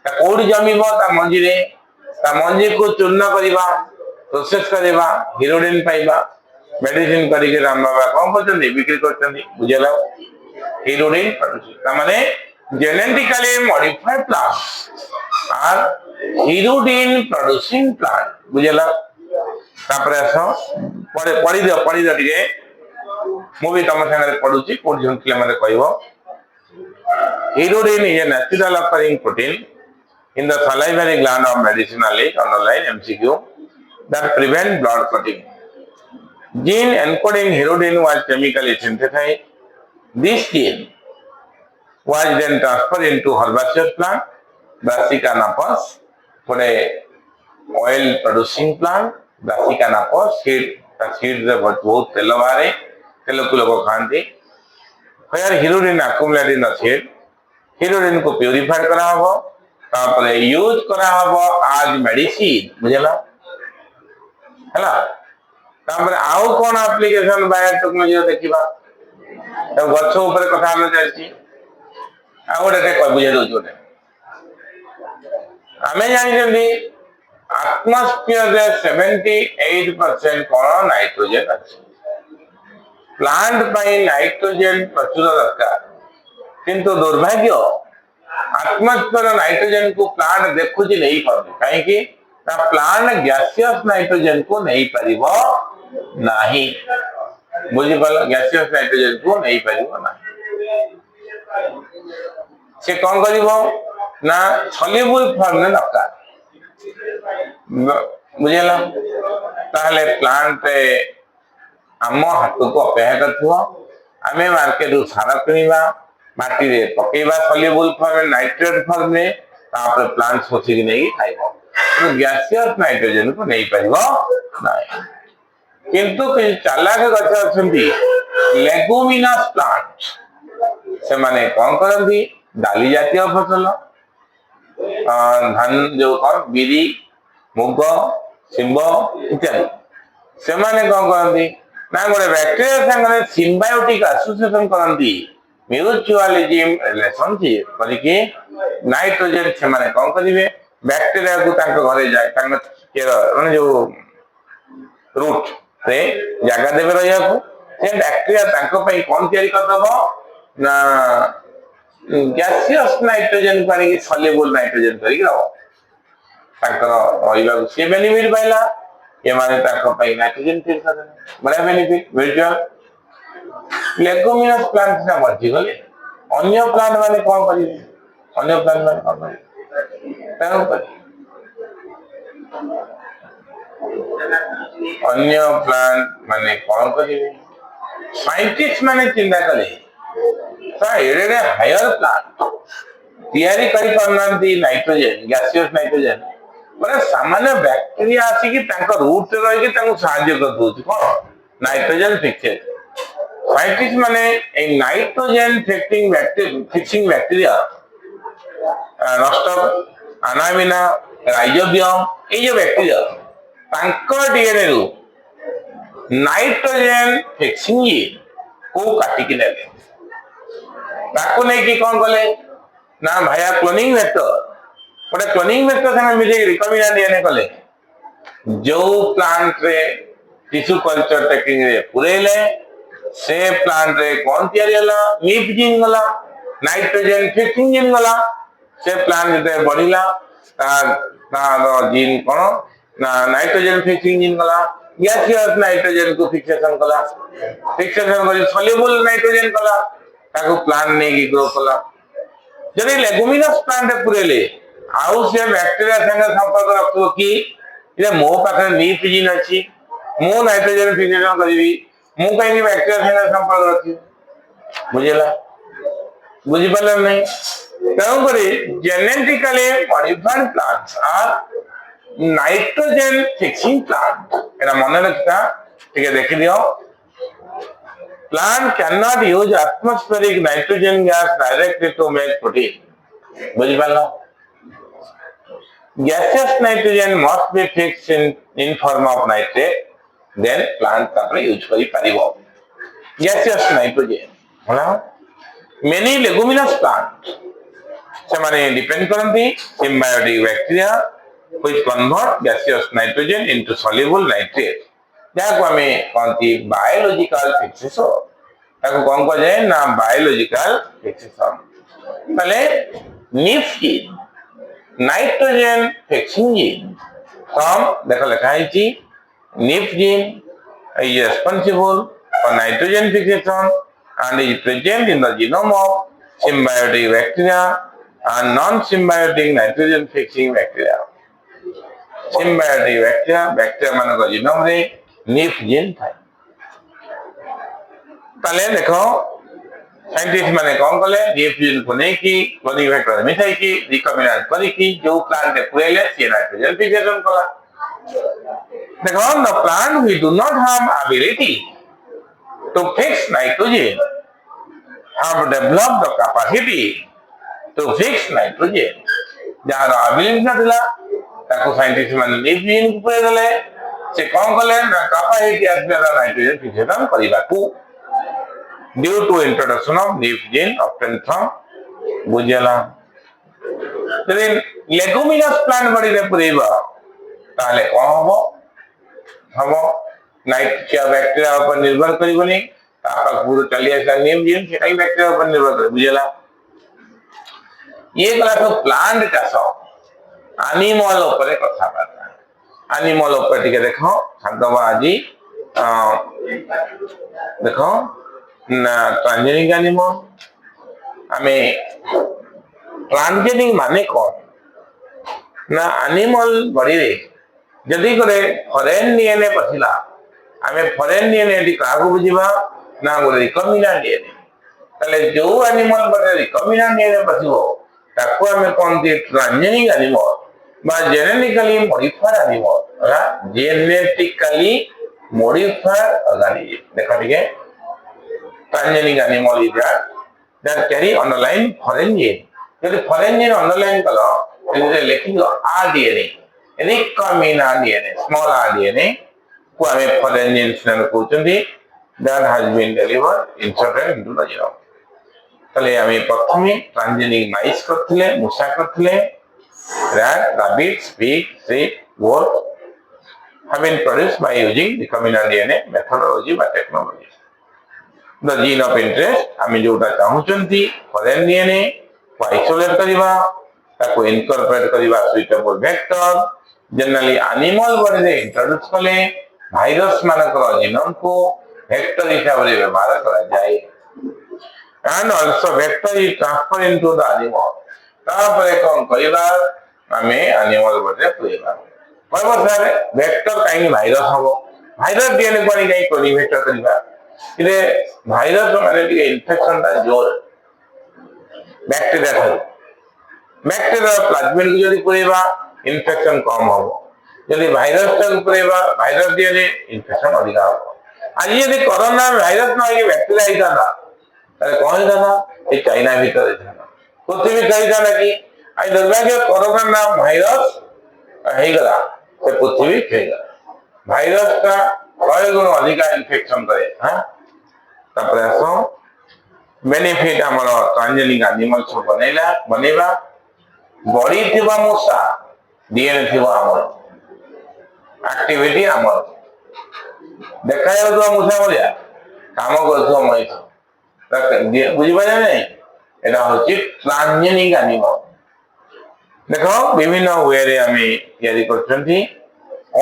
ता कोड जमीबो ता मंजी को चूर्ण करबा प्रोसेस करबा हिरोडिन पाइबा मेडिसिन करिके राम बाबा कौन करछन बिक्री करछन बुझला हिरोडिन प्रोड्यूसिंग ता माने genetically modified plants are hirudin producing plant बुझला तापरे आसो पढ़ी दियो टिके मु भी तुम संगे पढ़ुची कोड झुंकले मते कहबो hirudin is a natural occurring protein in the salivary gland of medicinal age underline MCQ that prevent blood clotting. Gene encoding herodin was chemically synthesized. This gene was then transferred into herbaceous plant Brassica napus for a oil producing plant Brassica napus seeds बहुत तेल बाहर तेल को लोग खाते फिर हिरोडिन accumulate in the seed हिरोडिन को purify करा हबो तापरे यूज करा हबो आज मेडिसिन बुझला हैला तापरे आउ कोन एप्लीकेशन बायोटेक्नोलॉजी देखिबा तो गछ ऊपर कथा हम चलची आ गोटे कह बुझे दउ जोटे आमे जानि जल्दी एटमॉस्फेयर रे 78% कोन नाइट्रोजन अछि प्लांट पाई नाइट्रोजन प्रचुर दरकार किंतु दुर्भाग्य एटमॉस्फेयर नाइट्रोजन को प्लांट देखुची नहीं पाबे काहे कि ता प्लांट गैसियस नाइट्रोजन को नहीं परिबो नाही बुझि पाल गैसियस नाइट्रोजन को नहीं परिबो ना से कौन करिबो ना सॉल्युबल फॉर्म में दरकार बुझला ताहले प्लांट आम हाथ को अपेक्षा करथिबो आमे मार्केट रु सारा किनिबा माटी रे पकेबा सॉल्युबल फॉर्म नाइट्रेट फॉर्म में तापर प्लांट सोची कि नहीं खाइबो तो गैसियस नाइट्रोजन को नहीं परिबो नाही किंतु कि चालाक गछ अछंती लेगुमिनस प्लांट से माने कोन करंती डाली जातीय फसल धान जो कोन बिरी मुग सिंब इत्यादि से माने कोन करंती ना गोटे बैक्टीरिया संगे सिम्बायोटिक एसोसिएशन करंती म्यूचुअलिज्म रिलेशनशिप करके नाइट्रोजन से माने कोन करिवे बैक्टीरिया को तांको घरे जाय तांको माने जो रूट रे जगह देबे रहिया को से बैक्टीरिया तांको पई कोन तयारी करदबो ना गैसियस नाइट्रोजन पानी सॉल्युबल नाइट्रोजन करी रहो तांको रहिबा को से बेनिफिट पाइला ये माने तांको पई नाइट्रोजन फिल कर बड़ा बेनिफिट मिलजो लेगुमिनस प्लांट से मर्जी गले अन्य प्लांट माने कोन करिवे अन्य प्लांट माने कोन करिवे तांको करी अन्य प्लांट माने कोन करिवे साइंटिस्ट माने चिंता कले सा एडे हायर प्लांट तयारी करी करनांती नाइट्रोजन गैसियस नाइट्रोजन माने सामान्य बैक्टीरिया आसी कि तांको रूट रे रही कि तांको सहाय्य कर दोची कोन नाइट्रोजन फिक्सेड साइंटिस्ट माने ए नाइट्रोजन फिक्सिंग बैक्टीरिया नष्ट अनामिना राइजोबियम ए जो बैक्टीरिया तांको डीएनए रु नाइट्रोजन फिक्सिंग को काटी कि नेले ताको नै कि कोन कले ना भाया क्लोनिंग वेक्टर गोटे क्लोनिंग वेक्टर संगे मिले रिकम्बिनेंट डीएनए कले जो प्लांट रे टिश्यू कल्चर टेकिंग रे पुरेले से प्लांट रे कोन तयारी हला नीप जीन गला नाइट्रोजन फिक्सिंग जीन गला से प्लांट रे बढ़िला तार जीन कोन ना नाइट्रोजन फिक्सिंग जीन गला गैसियस नाइट्रोजन को फिक्सेशन कला फिक्सेशन करी सॉल्युबल नाइट्रोजन कला ताको प्लांट ने की ग्रो कला जदि लेगुमिनस प्लांट रे पुरेले आउ से बैक्टीरिया संगे संपर्क रखो कि ये मो पाखे नीप जीन अछि मो नाइट्रोजन फिक्सेशन करबी ମୁଁ କାହିଁକି ବ୍ୟାକ୍ଟେରିଆ ସାଙ୍ଗେ ସମ୍ପର୍କ ରଖିବି? ବୁଝିଲା? ବୁଝିପାରିଲେ ନାହିଁ? ତେଣୁକରି genetically modified plants are nitrogen fixing plant एना मन रखता ठीक है देखि दियो plant can not use atmospheric nitrogen gas directly to make protein बुझि पालो gaseous nitrogen must be fixed in form of nitrate then plant तापर यूज करि परिबो gaseous nitrogen होला many leguminous plant से माने depend करंती symbiotic bacteria which convert gaseous nitrogen into soluble nitrate ଯାହାକୁ ଆମେ କହନ୍ତି ବାୟୋଲୋଜିକାଲ ଫିକ୍ସେସନ ତାକୁ କଣ କୁହାଯାଏ ନା ବାୟୋଲୋଜିକାଲ ଫିକ୍ସେସନ ତାହେଲେ ନିଫ୍ ଜିନ୍ नाइट्रोजन फिक्सिंग जीन from देखो लिखा है nif gene is responsible for nitrogen fixation and is present in the genome of symbiotic bacteria and non-symbiotic nitrogen fixing bacteria. symbiotic bacteria मान को genome रे निफ जीन था ताले देखो साइंटिस्ट माने कौन कले निफ जीन को नहीं की बॉडी वेक्टर मिसाई की रिकॉम्बिनेंट करी की जो प्लांट पुरेले से नाइट्रोजन फिक्सेशन कला देखो the plant we do not have ability to fix nitrogen have developed the capacity to fix nitrogen jar ability नथिला ताको साइंटिस्ट माने निफ जीन को पुरे देले से कौन कले ना कैपेसिटी आसबेला नाइट्रोजन फिक्सेशन करिबाकू due to introduction of leaf gene obtained from बुझला यदि लेगुमिनस प्लांट बड़ी रे पुरेबा ताले कोन हबो नाइट्रोजन बैक्टीरिया ऊपर निर्भर करिबनी ताका पूरा चली आसा नीम जीन सेटाई बैक्टीरिया ऊपर निर्भर करे बुझला ये गला तो प्लांट चाष एनिमल ऊपर कथा बात एनिमल ऊपर टिके देखो शांतबा आजी देखो ना ट्रांसजेनिक एनिमल हमें ट्रांसजेनिक माने कौन ना एनिमल बॉडी रे जदी करे फॉरेन डीएनए पथिला हमें फॉरेन डीएनए टी कागु बुझिबा ना गोरे रिकॉम्बिनेंट डीएनए तले जो एनिमल बडे रिकॉम्बिनेंट डीएनए पथिबो ताको हमें कौन दी ट्रांसजेनिक एनिमल बा जेनेटिकली मॉडिफाइड एनिमल होला जेनेटिकली मॉडिफाइड ऑर्गेनिज्म देखा ठीक है transgenic animal is that carry underlying foreign gene. यदि foreign gene underline कलो, यदि लेकिन rDNA, recombinant DNA, small rDNA, को हमें foreign gene से नकुचुंदी that has been delivered inserted into the genome. तले हमें प्रथमे transgenic mice करथिले, मूषा करथिले, rat, rabbits, pig, sheep, goat have been produced by using recombinant DNA methodology by technology. The gene of interest आमी जोटा चाहूचंती foreign DNA को isolate करिबा ताको इनकॉर्पोरेट करिबा suitable vector generally animal body रे इंट्रोड्यूस कले वायरस मानकर जीनोम को वेक्टर हिसाब रे व्यवहार करा जाए and also vector is transfer into the animal तापरे कोन करिबा आमे एनिमल बॉडी रे पुरेबा परम सारे वेक्टर काई वायरस हबो वायरस डीएनए कोनी काई कोनी वेक्टर करिबा इले भाइरस माने टी इन्फेक्शन ता जोर बैक्टीरिया था बैक्टीरिया प्लाज्मिड जदी पुरेबा इन्फेक्शन कम होबो जदी भाइरस ता पुरेबा भाइरस दिले इन्फेक्शन अधिक होबो आज यदि कोरोना भाइरस न होई बैक्टीरिया हिता था अरे कोन था ए चाइना भीतर था पृथ्वी कही था कि आई दुर्भाग्य कोरोना नाम भाइरस हे गला से पृथ्वी थे भाइरस का कई गुण अधिक इन्फेक्शन करे हां तापर आसो बेनिफिट हमर ट्रांसजेनिक एनिमल सब बनेबा बॉडी थिबा मूसा डीएनए थिबा हमर एक्टिविटी हमर देखाय तो मूसा बोलिया काम करथो मइस तक बुझि पाले नै एटा होची ट्रांसजेनिक एनिमल देखो विभिन्न वे रे हमें तयारी करछंती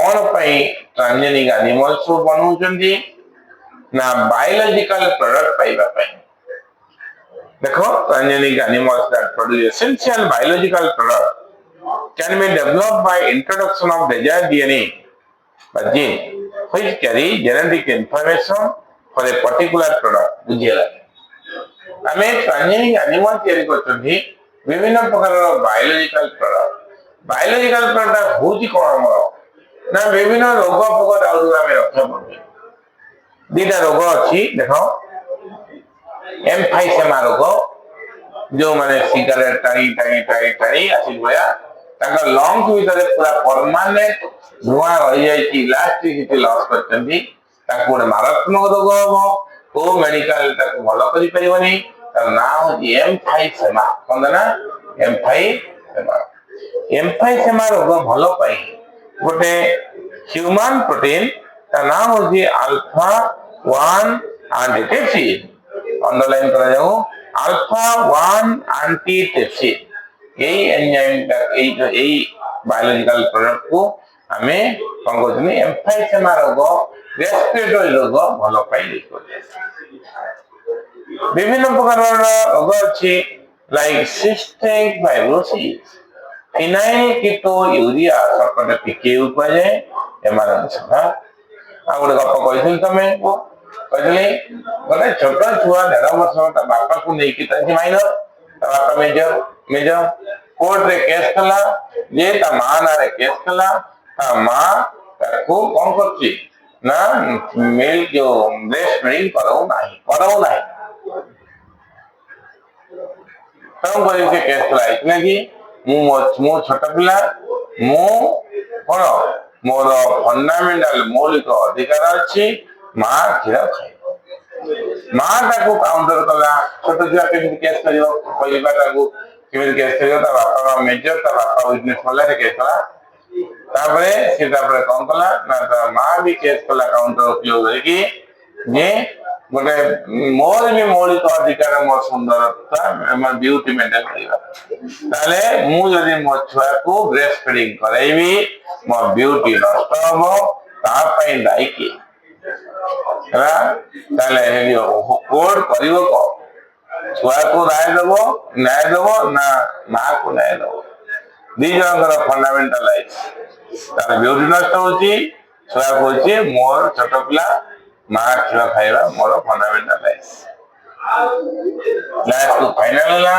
और पई ट्रांसजेनिक एनिमल सब बनउछंती ना बायोलॉजिकल प्रोडक्ट पाइबा पई देखो transgenic animals that produce essential biological product can be developed by introduction of desired DNA by gene which carry genetic information for a particular product बुझीगला आमे ट्रांसजेनिक एनिमल तयारी करछथि विभिन्न प्रकार बायोलॉजिकल प्रोडक्ट होची कोन हमर ना विभिन्न रोग फोग दाउरू आमे रक्षा करबे दीटा रोग अछि देखो एम्फाइसेमा रोग जो माने सिगरेट टाई आसी गया ताका लंग्स भीतर पूरा परमानेंट धुआं रही जाइछि इलास्टिसिटी लॉस करछन्ती ताको गोटे मारात्मक रोग हबो को मेडिकल ताको भलो करि परिबनी तार नाम होछि एम्फाइसेमा कोन ना एम्फाइसेमा रोग भलो पाई गोटे ह्यूमन प्रोटीन ता नाम होछि अल्फा 1 एंटीटेसिड अंडरलाइन करा जाऊ अल्फा 1 एंटीटेसिड यही एंजाइम यही बायोलॉजिकल प्रोडक्ट को हमें कौन कहते एम्फाइसेमा रोग रेस्पिरेटरी रोग भल पाई विभिन्न प्रकार रोग अच्छी like cystic fibrosis phenylketonuria सर्कट टिके उपाय एमान सदा आ गोटे गप कहिथिल तमे कहले गोटे छोट छुआ 1.5 वर्ष बापा को नेकी ताकि माइनर बापा मेजर कोर्ट रे केस कला जे ता मां ना रे केस कला ता मां ताको कोन करछि ना मेल जो ब्रेस्ट मिल्क करौ नाही तम करे से केस कला इतने कि मु छोट पिला मु कोन मोर फंडामेंटल मौलिक अधिकार अछि मां खिर खाइ मां ताको काउंटर कला छोट छुआ केमि केस करियो पहिबा ताको केमि केस करियो ता बापा मेजर ता बापा विटनेस होला रे केस कला तापरे सीधा पर कोन कला ना ता मां भी केस कला काउंटर उपयोग होई जे गोटे मोर भी मौलिक अधिकार मोर सुंदरता मोर ब्यूटी मेंटेन करिवा ताले मु यदि मो छुआ को ब्रेस्ट फीडिंग करैबी मो ब्यूटी नष्ट हबो ता पई दाई की है ताले हेलियो कोड करिवो को छुआ को न्याय देबो ना मां को न्याय देबो दी जनकर फंडामेंटल राइट्स तार ब्यूटी नष्ट होची छुआ को होची मोर छोट पिला मां क्षीर खाइबा मोर fundamental rights last to final ला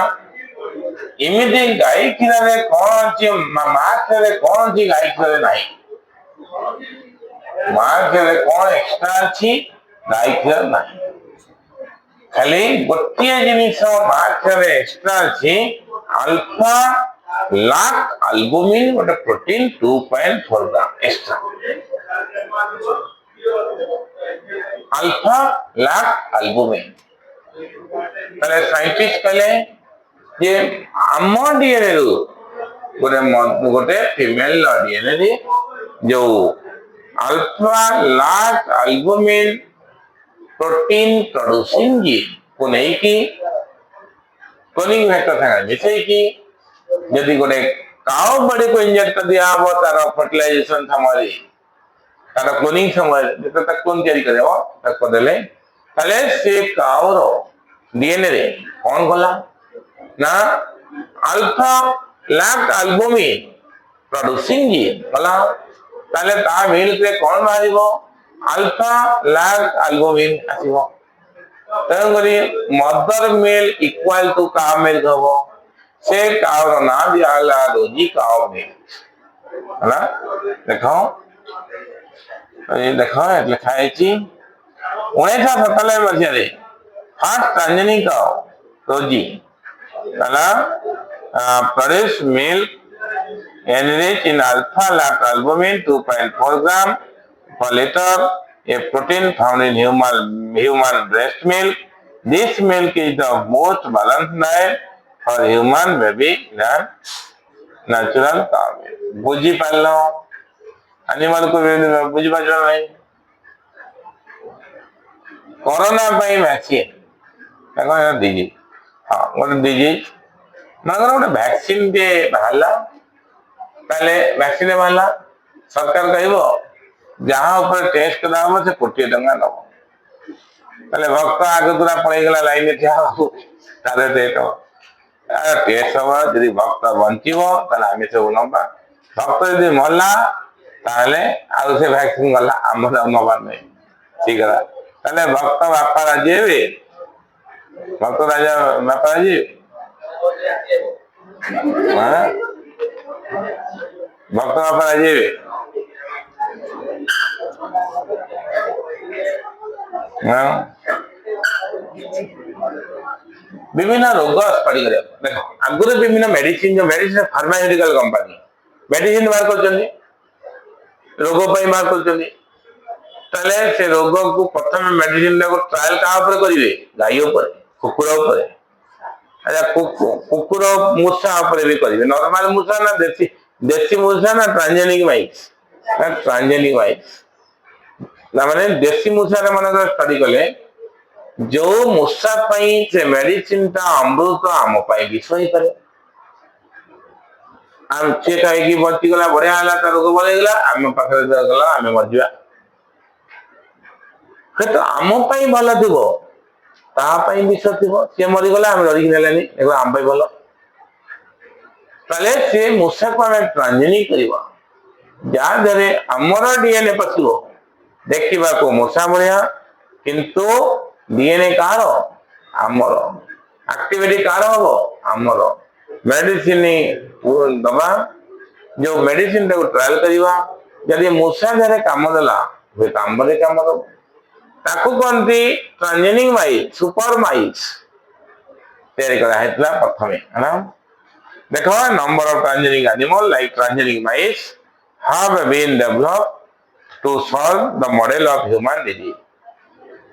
इमिति गाई क्षीर रे कोन अछि मां क्षीर रे कोन अछि गाई क्षीर रे नाही मां क्षीर रे कोन एक्स्ट्रा अछि गाई क्षीर नाही खाली गोटिए जिनिस मां क्षीर रे एक्स्ट्रा अछि अल्फा लाक अल्बुमिन गोटे प्रोटीन 2.4 ग्राम एक्स्ट्रा अल्फा लाक अल्बुमिन तले साइंटिस्ट कहले जे आम डीएनए रु गोटे फीमेल डीएनए रे जो अल्फा लाक अल्बुमिन प्रोटीन प्रोड्यूसिंग जीन को नहीं की क्लोनिंग फैक्टर संगे मिसई की यदि गोटे काउ बॉडी को इंजेक्ट दिया हो तार फर्टिलाइजेशन समय तार क्लोनिंग समय जेते तक क्लोन तयारी करबो तक देले ताले से काउर डीएनए रे कोन गला ना alpha lactalbumin producing gene गला ताले ता मिल्क रे कोन मारिबो अल्फा लैक अल्बुमिन आसीबो तन करी mother milk equal to cow milk हबो से काउर ना दियाला रोजी काउ मिल्क हला देखो लिखा है 1997 मसीह फर्स्ट ट्रांसजेनिक रोजी produce milk enriched in alpha lactalbumin 2.4 gram per liter, a protein found in human breast milk. This milk is the most balanced diet for human baby than natural cow milk. बुझी पालो animal को बुझी पालो नहीं corona पाई vaccine देखो disease हाँ गोटे disease मगर गोटे वैक्सीन टे बाहरला ताले वैक्सीन बाहरला सरकार कहबो जहां ऊपर टेस्ट करा हम से कोटी टंगा नबो ताले भक्त आगे दूरा पड़े गला लाइन में ठिया हो ताले देतो टेस्ट हवा यदि भक्त बंचिबो ताले आमे सब नबा भक्त यदि मरला ताले आ से वैक्सीन गला हमर नबा नहीं ठीक है ताले भक्त बापा राजी हेबे भक्त राजा बापा राजी हाँ? भक्त बापा राजी हेबे हाँ? विभिन्न रोग स्टडी कर देख आगुरी विभिन्न मेडिसिन जो मेडिसिन फार्मास्यूटिकल कंपनी मेडिसिन बाहर कर रोग बाहर कर ताले से रोग को प्रथम मेडिसिन ट्रायल क्या करेंगे गाई उपर कुकुर उपर अच्छा कुकुर मूषा उपर भी करेंगे नॉर्मल मूषा ना देसी देसी मूषा ना ट्रांजेनिक माइक्स ट्रांजेनिक माइक्स माने देसी मूषा मन स्टडी कले जो मूषा से मेडिसिन टा अमृत आम विष ही करे आम सी खाई बचीगला बढ़िया है रोग बढ़ेगा आम पाखे गला आम मरजा तो आम भल थी विष थी सी मरीगला आम डरिक ने आम भल ताले से मूषा को आम ट्रांजेनिक करवा जहाँदे आमर डीएनए पशिव देखा को मूषा बढ़िया किंतु डीएनए कार आमर एक्टिविटी कार हम आमर मेडिसिन दबा जो मेडिसिन ट्रायल करवा जदि मूषा देह कम देला हुए आम कम दब ताकू कहती ट्रांजेनिक माइस सुपर माइस प्रथम है देख number of transgenic animal like transgenic mice have been developed to solve the model of human disease.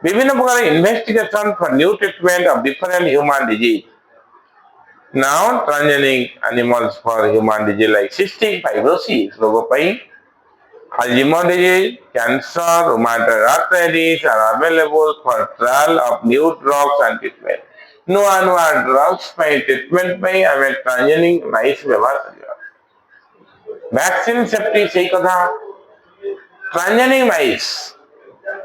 विभिन्न प्रकार investigation for new treatment of different human disease. Now transgenic animals for human disease like cystic fibrosis, रोगों पर Alzheimer's disease, cancer, rheumatoid arthritis are available for trial of new drugs and treatment. नया drugs पर treatment पर हमें transgenic mice व्यवहार करेगा. Vaccine safety सही कथा transgenic mice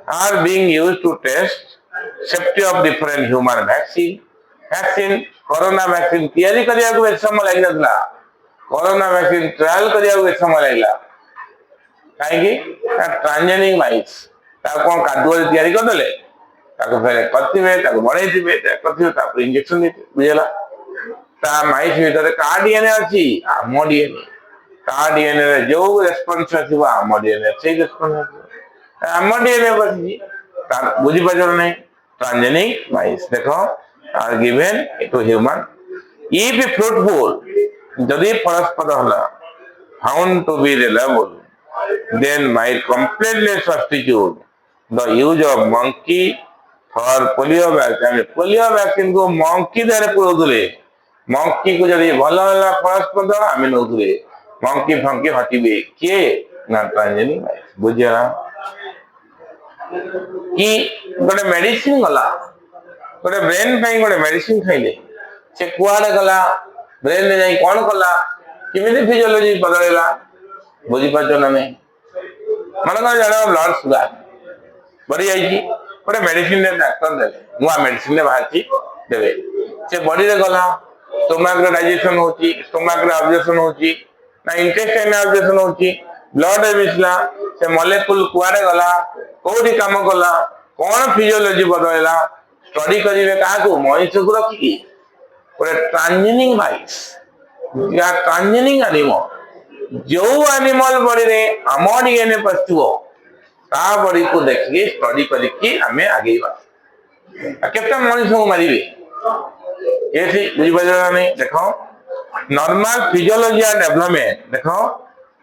are being used to test safety of different human vaccine corona vaccine तैयारी करिया को समय लग जाता कोरोना वैक्सीन ट्रायल करिया को समय लगला कहीं ट्रांजेनिक माइस कौन कादुआ तैयारी करदे फिर करेंगे बढ़े इंजेक्शन बुझेगा माइस भर का डीएनए अच्छी आम डीएनए का डीएनए जो रेस्पन्स आम डीएनए से रेस्पन्स आम डीएनए बची बुझी पार नहीं ट्रांजेनिक माइस देख are given to human if fruitful जदि फलस्पद होला found to be reliable then might completely substitute the use of monkey for polio vaccine को मंकी द्वारा पुरोले मंकी को जदि भल है फलस्पद आम नौले मंकी फंकी हटिबे किए ना ट्रांजेनिक माइस बुझेगा कि गोटे मेडिसिन गला गोटे ब्रेन गोटे मेडिसिन खाइले से कुआड़े गला ब्रेन में जाई कौन कला किमिति फिजियोलॉजी बदलैला बुझी पाचो ना नहीं मन कर जाना ब्लड सुगर बढ़ी जाइए गोटे मेडिसिन डाक्टर देले नुआ मेडिसिन बाहर देवे से बॉडी रे गला स्टोमक रे डाइजेशन होची स्टोमक रे ऑब्जेक्शन होची ना इंटेस्टाइन रे ऑब्जेक्शन होची ब्लड रे मिसला से मॉलिक्यूल कुआड़े गला कोठी काम कला कौन फिजियोलॉजी बदलैला स्टडी करिवे काहा को मनुष्य को रखी गोटे ट्रांजेनिक माइस या ट्रांजेनिक एनिमल जो एनिमल बॉडी रे आम डीएनए पसिबो ता बॉडी को देखि स्टडी करिकि आमे आगेबा केते मनुष्य को मारिबे एसी बुझि बजरा नहीं देखो नॉर्मल फिजियोलॉजी एंड डेवलपमेंट देखो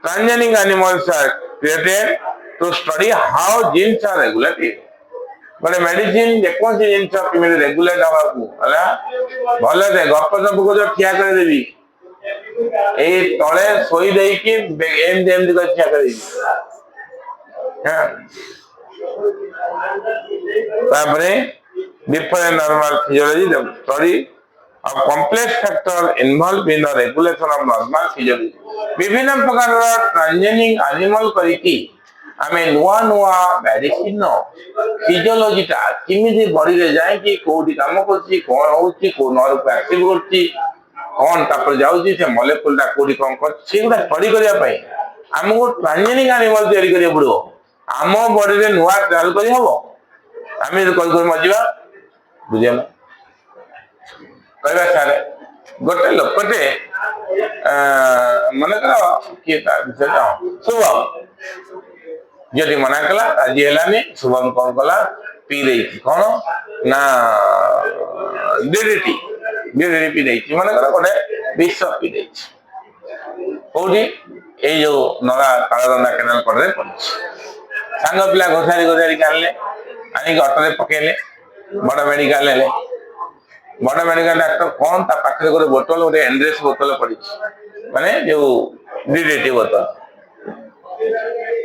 transgenic animals are created to study how genes are regulated गोटे मेडिसिन जेकोसी जिनस केमिति रेगुलेट हवा को भल दे गप सब को जो ठिया कर देबी ए तळे सोई देई कि एम देम दि ठिया कर देबी हां तापरे different normal physiology study of complex factor involved in the regulation of normal physiology विभिन्न प्रकार ट्रांजेनिक एनिमल करिकि आमे नुआ नुआ मेडिसिन फिजियोलॉजी टा किमिति बॉडी रे जाय कि कोठी काम करछि कोन होछि कोन और एक्टिव करछि कोन तापर जाउछि से मॉलिक्यूल टा कोठी कोन करछि सेगुडा स्टडी करिया पई हमको ट्रांजेनिक एनिमल तयारी करिया पड़ो आम बॉडी रे नुआ ट्रायल करि हबो आम कही मरिया बुझे ना कहवा सारे गोटे लोकटे मन कर किए शुभम जी मना कला राजी है शुभम कौन कला पी दे कौन ना डीडीटी पी दे मन कर गोटे विष पी दे कौटी ये जो नला कालदंडा केनाल कड़े पड़ी सांग पिला घोषारी घोषारी आनले आनिक अटोरे पकेले बड़ मेडिकल ने बड़ मेडिकल डाक्टर कौन ता पाखे गोटे बोतल गोटे एंड्रेस बोतल पड़ी माने जो डीडीटी बोतल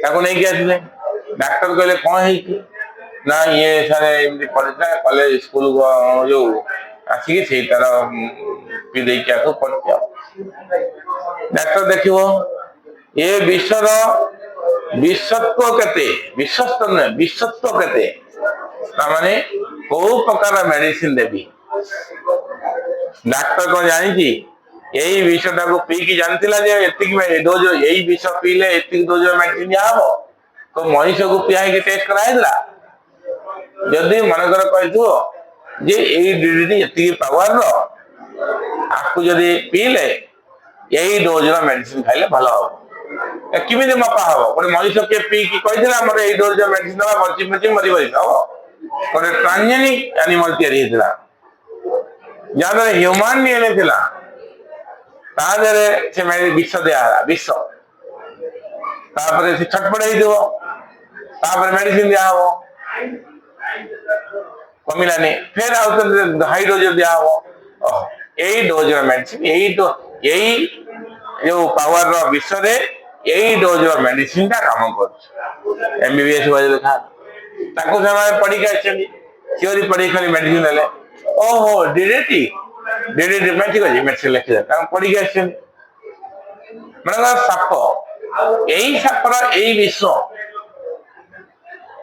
ताको नहीं आसले डाक्टर कहले कौन है ना ये सारे एमती पड़ा कॉलेज स्कूल जो आसिक से तार पी दे पड़ डाक्टर देखो ये विषर विषत्व केते विश्वस्त नुहे विषत्व केते माने को प्रकार मेडिसिन देवी डाक्टर कौन जानी यही विषटा को पी की जानता जे डोज यही विष पीले एतिक डोज मेडिसिन दिया तो मनीष को पिया टेस्ट कराइला जदि मनकर कही जे यही डीडीटी ये पावर आपको जदि पीले यही डोज मेडिसिन खाइले भल हम किमी मपा हम गोटे मनीष किए पी की कही मोर यही डोज मेडिसिन दवा बची बची मरी मरी हम गोटे ट्रांसजेनिक एनिमल तैयारी जहां ह्यूमन डीएनए थिला से विष दिया विष से छटपट हो मेडिसिन दिया कमिलानी फिर हाई डोज दिया यही डोज मेडिसिन यही जो पावर विष यही डोज मेडिसिन टा काम कर एमबीबीएस लिखा पढ़ी थ्योरी पढ़ी खाली मेडिसिन देले ओहो डीडीटी डीडीटी ठीक अच्छे मेडिसिन लिखी पढ़ी मैंने साप यही सापर यही विष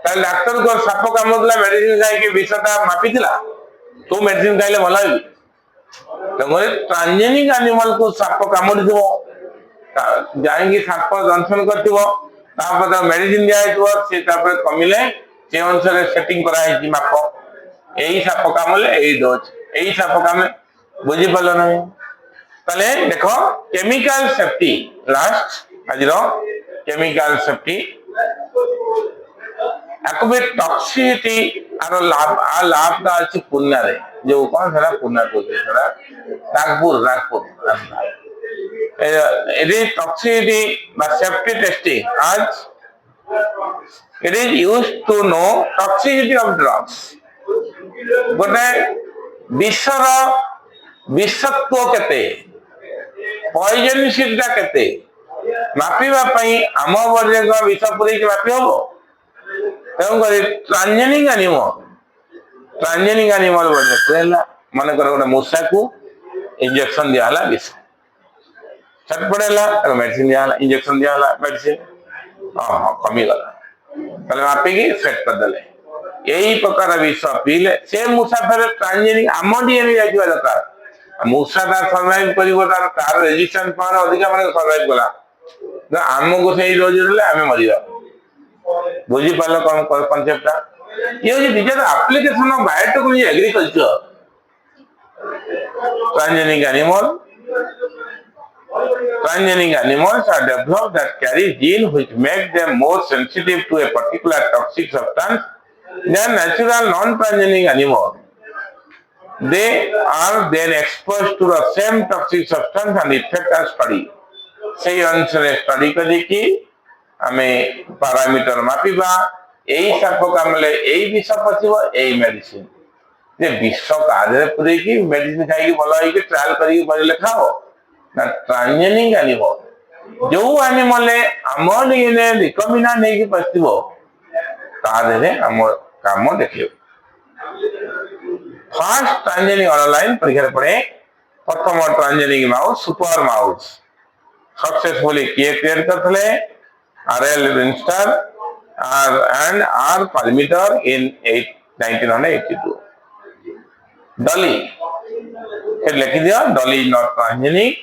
डाक्तर को साप कामुला मेडिसिन खाई विषटा मापी तो मेडिसिन खाइले भल ट्रांसजेनिक एनिमल को साप कामुड़ी जाकि साप दंशन कर मेडिसिन दिखाई से कमिले से अनुसार सेटिंग कराई माप यही साप कामुले यही डोज यही साप कामुले बुझी पाल ना ताले देखो केमिकल सेफ्टी लास्ट आज केमिकल सेफ्टी टॉक्सिसिटी आर लाभ आ लाभ का अच्छी पुण्य जो कौन सा पुण्य Nagpur Nagpur toxicity safety testing आज it is use to know toxicity of drugs गोटे विषर विषत्व केते पॉइजनसिटी केते मापिबा पई आम बॉडी को विष पुरे मापी हम ट्रांसजेनिक एनिमल बॉडी मन कर गोटे मूषा को इंजेक्शन दिया विष छटपटेला मेडिसिन दिया इंजेक्शन दिया मेडिसिन हाँ कमीगला मापिकी सेट करदे यही प्रकार विष पीले से मूषा फेर ट्रांसजेनिक आम डीएनए जाइवा दरकार मूषा सर्वाइव कर तार रेजिस्टेंस पावर अधिका माने सर्वाइव कला आमको से डोज देले आमे मरिया बुझी पाल कौन कॉन्सेप्ट ये होची digital application of biotechnology agriculture transgenic animals are developed that carry genes which make them more sensitive to a particular toxic substance than natural non-transgenic animals. They are then exposed to the same toxic substance and effect are studied. सही अनुसार study करी आमे parameter मापिबा यही shop कामले यही विष पशिबो यही medicine जे विष कादे पुरे की मेडिसिन खाई भल होई ट्रायल करी पड़ले खाओ ना ट्रांसजेनिक एनिमल जो एनिमल आम डीएनए रिकॉम्बिनेंट नहीं की पशिबो तादे हम काम देखियो फर्स्ट ट्रांसजेनिक ऑनलाइन परीक्षा पड़े प्रथम transgenic mouse super mouse successfully किए क्रिएट करथले आरएल विंस्टर and R Palmeter in 1982 Dolly लिखि दिया डॉली नॉट ट्रांसजेनिक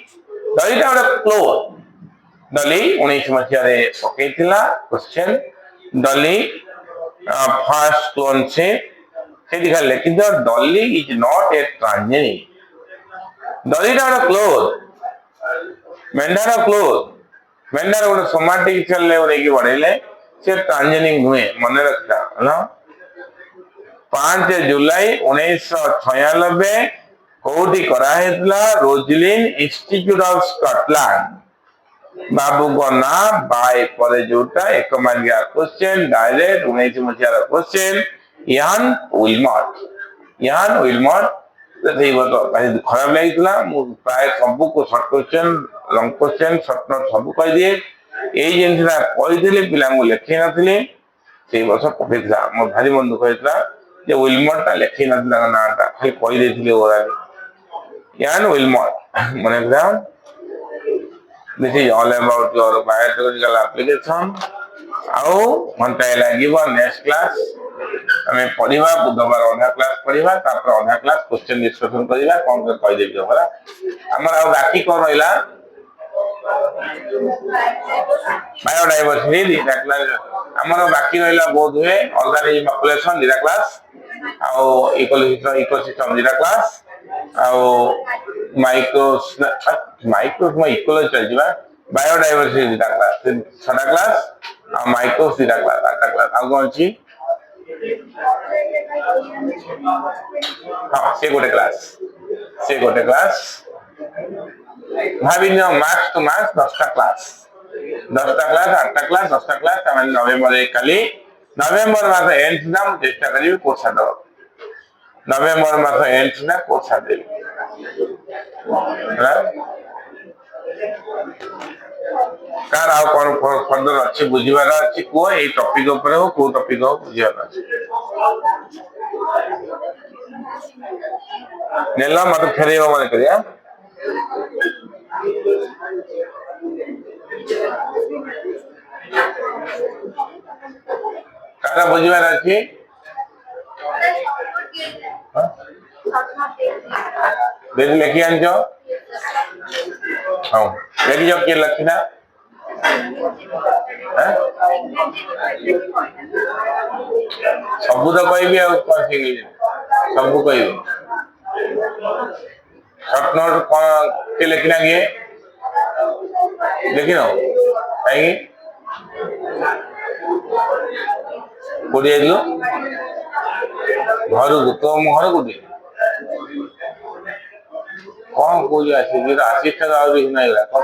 डॉली टा गोटे क्लोन डॉली 19 मसीह पकईला क्वेश्चन डॉली फर्स्ट क्लोन से ସେଠି ଖାଲି ଲେଖିଥିବ Dolly is not a transgenic. ଡଲିଟା ଗୋଟେ କ୍ଲୋଜ୍, ମେଣ୍ଢାର କ୍ଲୋଜ୍। ମେଣ୍ଢାର ଗୋଟେ ସୋମାଟିକ୍ ସେଲ୍ ନେଇକି ବଢେଇଲେ ସେ ଟ୍ରାଞ୍ଜେନିଂ ନୁହେଁ, ମନେ ରଖିଥା ହେଲା। 5 ଜୁଲାଇ 1996 କୋଉଠି କରାହେଇଥିଲା? ରୋଜଲିନ୍ ଇନଷ୍ଟିଚ୍ୟୁଟ୍ ଅଫ୍ ସ୍କଟଲାଣ୍ଡ। ବାବୁଙ୍କ ନାଁ ବାଏ ପରେ ଯୋଉଟା 1 ମାର୍କିଆ କ୍ୱେଶ୍ଚନ ଡାଇରେକ୍ଟ 19 ମସିହାର କ୍ୱେଶ୍ଚନ ଇଆନ୍ ୱିଲମଟ୍। ଇଆନ୍ ୱିଲମଟ୍ ସେଇ ବର୍ଷ ଭାରି ଖରାପ ଲାଗିଥିଲା। ମୁଁ ପ୍ରାୟ ସବୁ short question, long question, short note ସବୁ କହିଦିଏ। ଏଇ ଜିନିଷଟା କହିଥିଲି, ପିଲାଙ୍କୁ ଲେଖେଇ ନଥିଲି, ସେଇ ବର୍ଷ ପଠେଇଥିଲା। ମୋର ଭାରି ମନ ଦୁଃଖ ହେଇଥିଲା ଯେ ୱିଲମଟ୍ ଟା ଲେଖେଇ ନଥିଲା ତାଙ୍କ ନାଁଟା, ଖାଲି କହିଦେଇଥିଲି ଓରାଲି। ଇଆନ୍ ୱିଲମଟ୍, ମନେ ରଖିଥା। This is all about your biological application. ଆଉ ଘଣ୍ଟାଏ ଲାଗିବ ନେକ୍ସଟ କ୍ଲାସ ଆମେ ପଢିବା। ବୁଧବାର ଅଧା କ୍ଲାସ ପଢିବା, ତାପରେ ଅଧା କ୍ଲାସ କ୍ୱେଶ୍ଚନ ଡିସ୍କସନ କରିବା। କଣ କହିଦେବି ହେଲା। ଆମର ଆଉ ବାକି କଣ ରହିଲା? ବାୟୋଡାଇଭର୍ସିଟି ଦିଟା କ୍ଲାସ ଆମର ବାକି ରହିଲା। ବୋଧ ହୁଏ ଅର୍ଗାନିଜମ ପପୁଲେସନ ଦିଟା କ୍ଲାସ, ଆଉ ଇକୋସିଷ୍ଟମ ଦିଟା କ୍ଲାସ, ଆଉ ଇକୋଲୋଜି ଚାଲିଯିବା। ବାୟୋଡାଇଭର୍ସିଟି ଦିଟା କ୍ଲାସ, 6ଟା କ୍ଲାସ, ଆଉ ମାଇକ୍ରୋସ୍ ଦିଟା କ୍ଲାସ, 8ଟା କ୍ଲାସ। ଆଉ କଣ ଅଛି? ହଁ, ସେ ଗୋଟେ କ୍ଲାସ, ସେ ଗୋଟେ କ୍ଲାସ। ଭାବି ନିଅ ମାର୍ଚ ଟୁ ମାର୍ଚ 10ଟା କ୍ଲାସ, 10ଟା କ୍ଲାସ, 8ଟା କ୍ଲାସ, 10ଟା କ୍ଲାସ। ତାମାନେ ନଭେମ୍ବର 1 କାଲି, ନଭେମ୍ବର ମାସ ଏଣ୍ଡ ସୁଦ୍ଧା ମୁଁ ଚେଷ୍ଟା କରିବି କୋର୍ସ ସାରିଦେବ। ନଭେମ୍ବର ମାସ ଏଣ୍ଡ ସୁଦ୍ଧା କୋର୍ସ ସାରିଦେବି ହେଲା। କାର ଆଉ କଣ ଫର୍ଦର ଅଛି ବୁଝିବାର ଅଛି କୁହ? ଏଇ ଟପିକ ଉପରେ ହଉ, କୋଉ ଟପିକ ହଉ, ବୁଝିବାର ଅଛି। ନେଲ ମତେ ଫେରେଇବ ମନେ କରିବା। କାର ବୁଝିବାର ଅଛି? ବେଶୀ ଲେଖି ଆଣିଛ? ହଉ ଲେଖିଛ, କିଏ ଲେଖିନା? ସବୁ ତ କହିବି ଆଉ କଣ ଶିଖିଲି? ସବୁ କହିବି। ସର୍ଟ ନୋଟ କଣ କିଏ ଲେଖିନା? କିଏ ଲେଖିନ? କାହିଁକି? କୋଉଠି ଯାଇଥିଲୁ? ଘରକୁ। ତୋ ଘର କୋଉଠି? କଣ କହୁଛୁ? ଆସିଷ୍ଟା ଆହୁରି ନାଇଗଲା। କଣ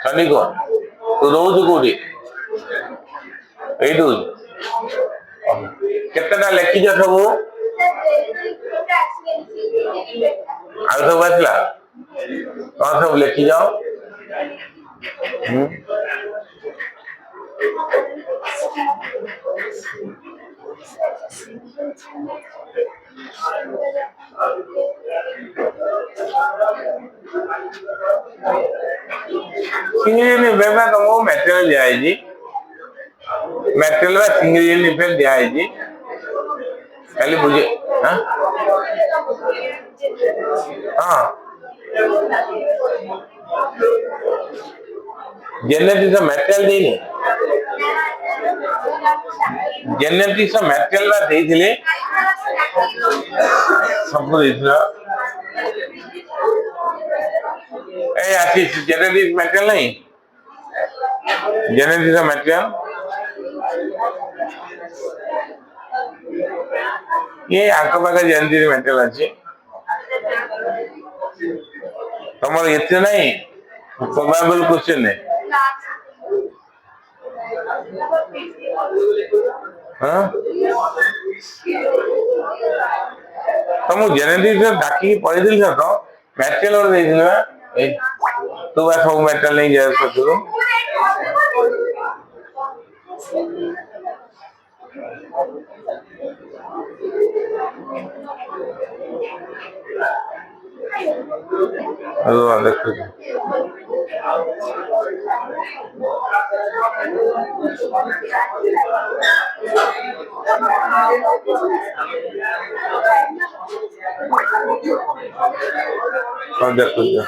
ଚଣ୍ଡିଖୋଲ? ତୁ ରହୁଛୁ କୋଉଠି? ଏଇଠୁ? କେତେଟା ଲେଖିଛ ସବୁ? ଆଉ ସବୁ ଆସିଲା? କଣ ସବୁ ଲେଖିଛ? ତମକୁ ମେଟେରିଆଲ ଦିଆଯାଇଛି, ମେଟେରିଆଲ ବା ସିଙ୍ଗଲ ଇଫେକ୍ଟ ଦିଆଯାଇଛି। ଖାଲି ବୁଝେ। ହଁ, ଜେନେଟିକ୍ସ ମେଟେରିଆଲ ଦେଇନି। ଜେନେଟିକ୍ସ ମେଟେରିଆଲ ବା ଦେଇଥିଲେ, ସବୁ ଦେଇଥିଲା। এই আসিস জেনেটিক ম্যাটেরিয়াল নেই, জেনেটিক্স ম্যাটেরিয়াল ये आंख पाखे जेनेटिक ମ୍ୟାଟେରିଆଲ ଅଛି। ତମର ଏତେ ନାହିଁ ପ୍ରୋବାବଲ କ୍ୱେଶ୍ଚନ ତମକୁ ଜେନେଟିକ୍ସ ଡାକିକି ପଢେଇଥିଲି ତ ମ୍ୟାଟେରିଆଲ ଦେଇଥିଲି ବା। ତୁ ବା ସବୁ ମ୍ୟାଟେରିଆଲ ନେଇ ଯାଇ କରୁଥିଲୁ। ଦେଖୁଛୁ ଦେଖୁଛୁ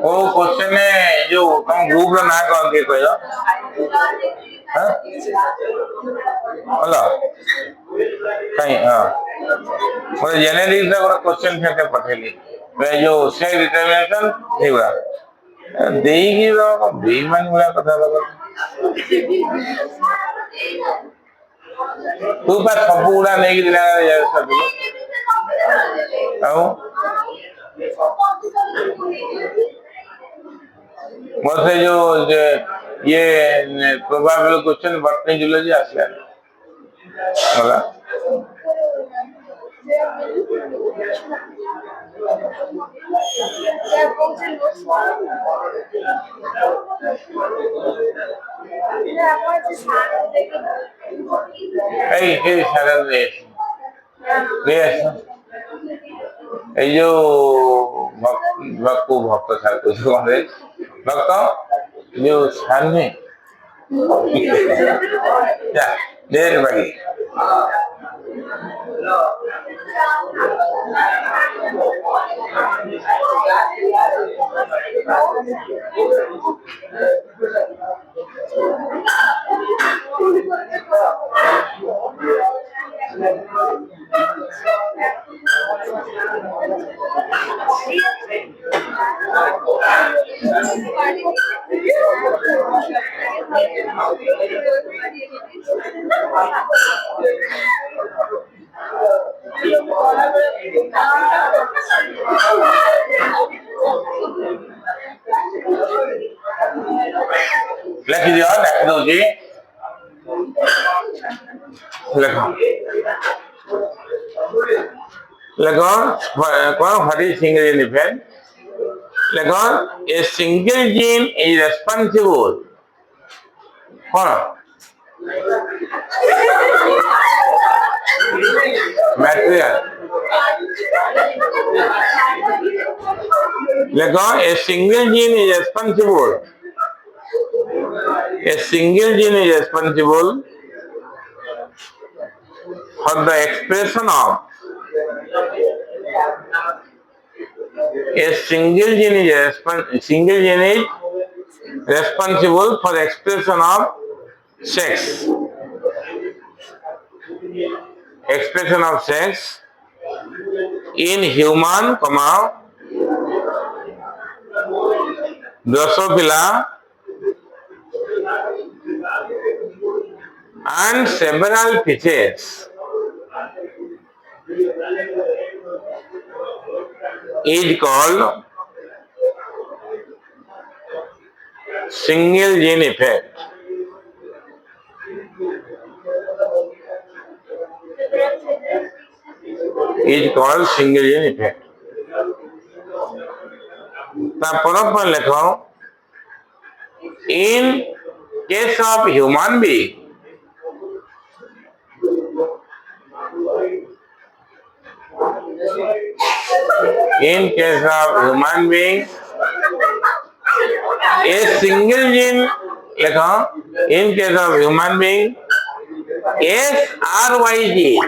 वो क्वेश्चन ने जो तुम ग्रुप रो ना कौन के कहयो हां होला कहीं हां मोर जेनेरिक रा क्वेश्चन फेटे पठेली वे जो से डिटरमिनेशन हेबा देई की रो बेईमान वाला कथा लगा तू पर सब उड़ा नहीं दिला यार सब आओ मोसे जो ये प्रोबेबल क्वेश्चन बटनी जूलॉजी आसला होला এই সারা দেশ এই যে ভক্ত ভক্ত ছাড় কিছু আমাদের ভক্ত যে সামনে ya dia bagi lagi dia nak tu je lagon kau hari single gene event lagon a single gene is responsible for material lagon a single gene is responsible for the expression of a single gene is responsible for the expression of sex in human, Drosophila and several fishes is called single gene effect. Is called single gene effect. पर लिखो in case of human being a single gene लिखो in case of human being SRY gene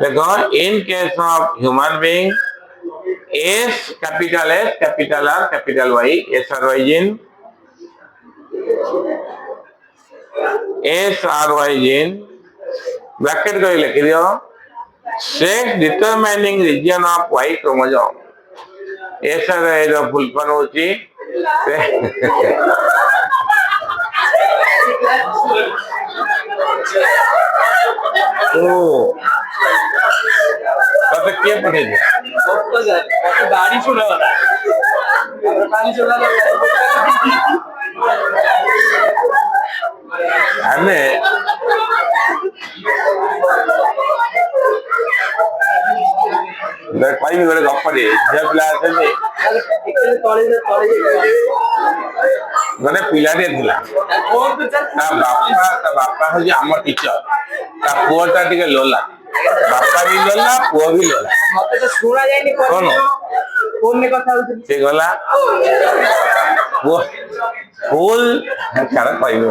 लिखो in case of human being S capital S capital R capital Y SRY gene bracket को लिख दियो sex determining region of Y chromosome SRY रो full form होची तो कत के पढ़े गाड़ी सुना वाला ଆମେ କହିବି ଗୋଟେ ଗପଟେ ଝିଅ ପିଲା ଅଛନ୍ତି ଗୋଟେ ପିଲାଟିଏ ଥିଲା ତା ବାପା ହଉଛି ଆମ ଟିଚର ତା ପୁଅଟା ଟିକେ ଲୋଲା ବାପା ବି ଲୋଲା ପୁଅ ବି ଲୋଲା ସେ ଗଲା ସ୍କୁଲ ଛାଡ କହିବି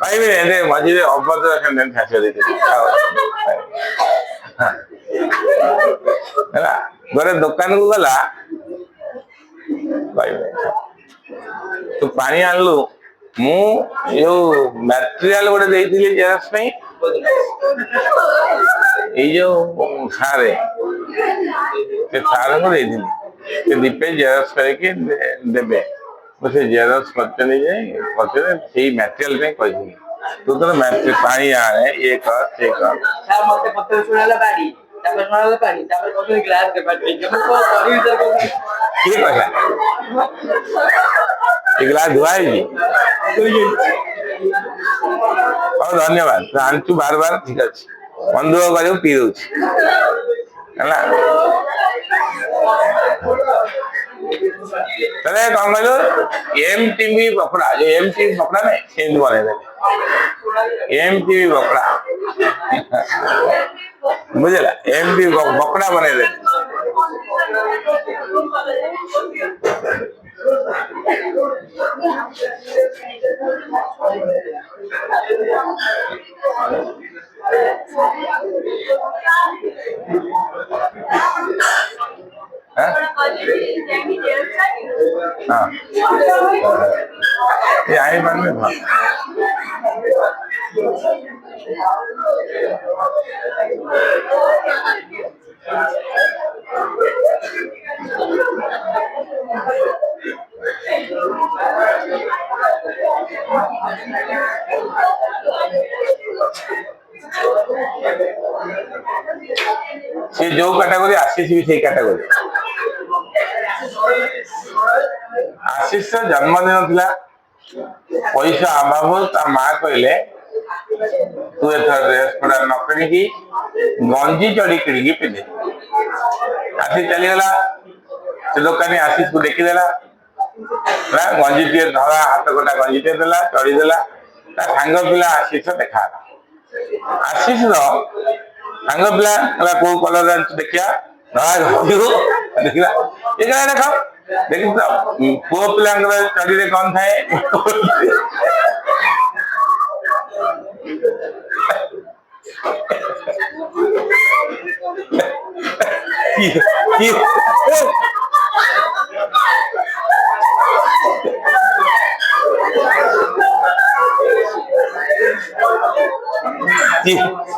କହିବି ମଝିରେ ଅଭଦ୍ର ଖାସିଆ ଦେଇଥିଲି ହେଲା ଗୋଟେ ଦୋକାନକୁ ଗଲା କହିବେ ତୁ ପାଣି ଆଣିଲୁ ମୁଁ ଯୋଉ ମ୍ୟାଟେରିଆଲ ଗୋଟେ ଦେଇଥିଲି ଜେରକ୍ସ ପାଇଁ ଏଇ ଯୋଉ ସାରେ ସେ ସାରଙ୍କୁ ଦେଇଥିଲି ସେ ଦୀପେ ଜେରକ୍ସ କରିକି ଦେବେ ସେ ଜେରକ୍ସ କରିଛନ୍ତି ଯେ ସେଇ ମ୍ୟାଟେରିଆଲ ପାଇଁ କହିଥିଲି ତୁ ତୋର ପାଣି ଆଣେ ଇଏ କର ସେ କର କିଏ କହିଲା ଗ୍ଲାସ ଧୁଆ ହେଇଛି ହଉ ଧନ୍ୟବାଦ ତୁ ଆଣିଛୁ ବାର ବାର ଠିକ ଅଛି ମନ ଦୁଃଖ କରିବାକୁ ପିଇ ଦଉଛି ହେଲା ତାହେଲେ କଣ କହିଲୁ ଏମଟିଭି ବକଡା ଯୋଉ ଏମଟିଭି ବକଡା ନାଇଁ ସେମିତି ବନେଇଦେଲେ ଏମଟିଭି ବକଡା ବୁଝିଲା ଏମଟିଭି ବକଡା ବନେଇଦେଲେ आई मन में से जो कैटेगरी आशीष भी से कैटेगरी आशीष जन्मदिन थिला पैसा अभाव ता माँ कहले तू एथर ड्रेस पड़ा न किणिकी गंजी चढ़ी किणिकी पिंधे आशीष चलीगला से दुकानी आशीष को देखीदेला गंजी टे धरा हाथ गोटा गंजी टे देला चढ़ी देला सांग पिला आशीष देखा आशीष सांग पिला कौ कलर देखिया देखा ये देख देखी तो पुओ पिला चढ़ी रे कौन थाए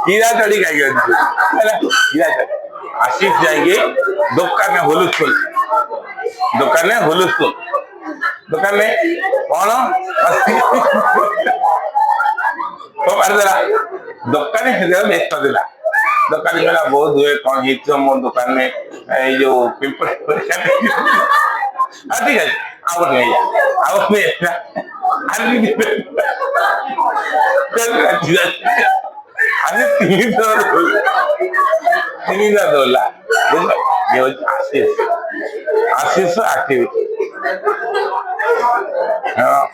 हीरा चढ़ी खाई आशीष जाएंगे दुकान में हुलुस्थुल दुकान में हुलुस्थुल दुकान में कौन देला दुकान व्यस्त देला दुकान मेरा बहुत हुए कौन मो दुकान में जो पिंपल ठीक है आवत नहीं आवत नहीं तीन दोला आशीष आशीष एक्टिविटी हाँ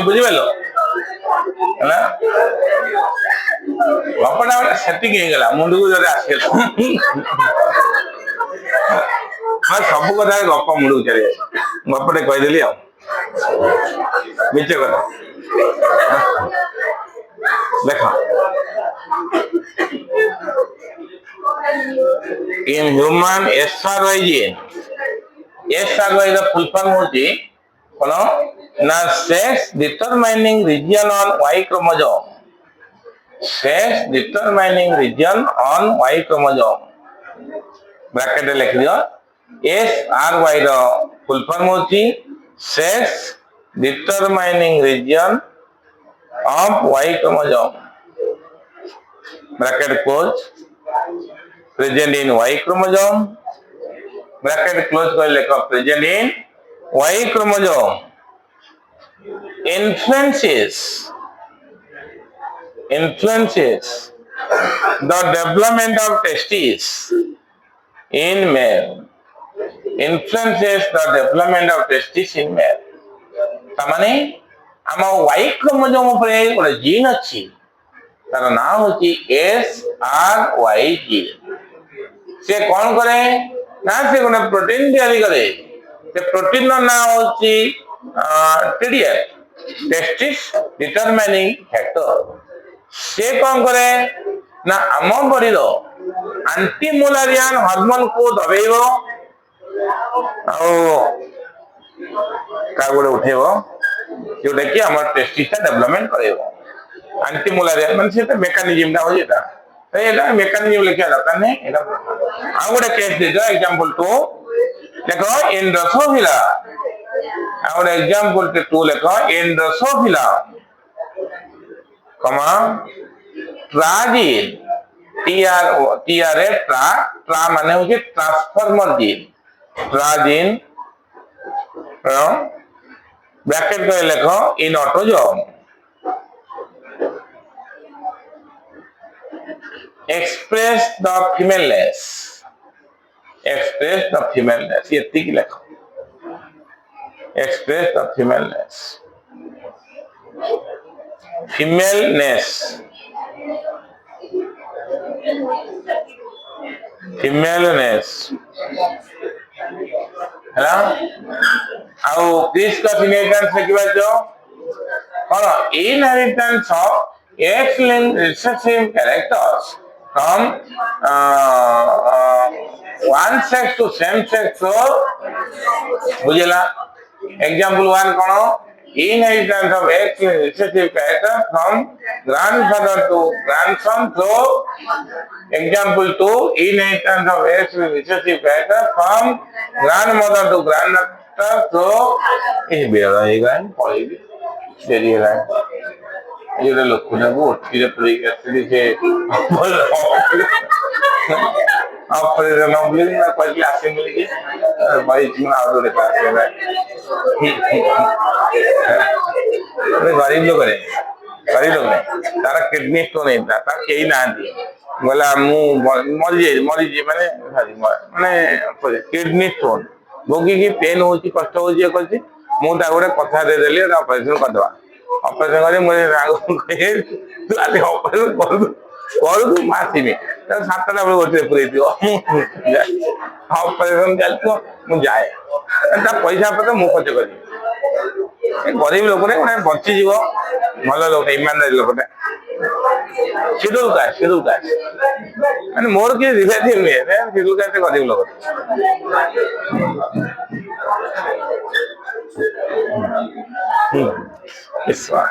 बुझिपाल है गपटा गोटे सेटिंग हो मुंड को जो आसगला सब कथा गप मुंड को चली गपटे कहीदेली मिछ कथा देख in human SRY gene SRY का फुल फॉर्म होती कौन ना sex determining reason on Y chromosome sex determining reason on Y chromosome bracket लिख दियो SRY रो फुल फॉर्म होती sex determining reason of Y chromosome bracket close present in Y chromosome bracket close कर लिखो present in Y chromosome influences the development of testes in male influences the development of testes in male तामाने आम Y chromosome उपरे गोटे gene अच्छी तार ना होची SRY gene से कौन करे ना से गोटे प्रोटीन तैयारी करे से प्रोटीन ना होची TDF टेस्टिस डिटरमाइनिंग फैक्टर से कौन करे ना आम बॉडी रो एंटीमोलारियन हार्मोन को दबेइबो का गोटे उठेबो जोटा कि हमर टेस्टिस ता डेवलपमेंट करेबो एंटीमोलारियन माने से मेकानिज्म ता हो जेता तो एला मेकानिज्म लिखा दरकार नहीं एला आ गोटे केस दे दो एग्जांपल 2 देखो इन ड्रोसोफिला आ गोटे एग्जांपल 2 देखो इन ड्रोसोफिला कमा ट्राजीन TRA ट्रा माने होचे ट्रांसफार्मर जीन ट्राजीन ब्रैकेट में लिखो इन ऑटोजोम express the femaleness ये ठीक लिखो express the femaleness है ना आउ दिस का इनहेरिटेंस लिखिबा जो कौन inheritance of X-linked recessive characters from one sex to same sex बुझेला एग्जांपल 1 कौन inheritance of X-linked recessive characters from grandfather to grandson so example 2 inheritance of X-linked recessive characters from grandmother to granddaughter so ये बेरा आएगा पढ़ेगी देरी है ये लोग खुदा को उठीरे पड़ी कैसे से ऑपरेशन ऑब्लिंग में कोई क्लास में मिल गई भाई जीवन आउट हो क्लास में अरे गरीब लोग नहीं तारा किडनी स्टोन है तारा कहीं ना दी बोला मुंह मरी जे माने किडनी स्टोन भोगी की पेन होची कष्ट होची करछि मु ता गोटे कथा दे देली ऑपरेशन कर दवा ऑपरेशन करे मुझे राग कहे तू आले ऑपरेशन कर तू मासी में तो सातटा बेले गोटे पुरे दियो ऑपरेशन चलतो मु जाए ता पैसा पता मु खर्च करी गरीब लोक ने बची जीव भल लोक ईमानदारी लोक शेड्यूल कास्ट माने मोर के रिलेटिव नुहे शेड्यूल कास्ट गरीब लोक इस बात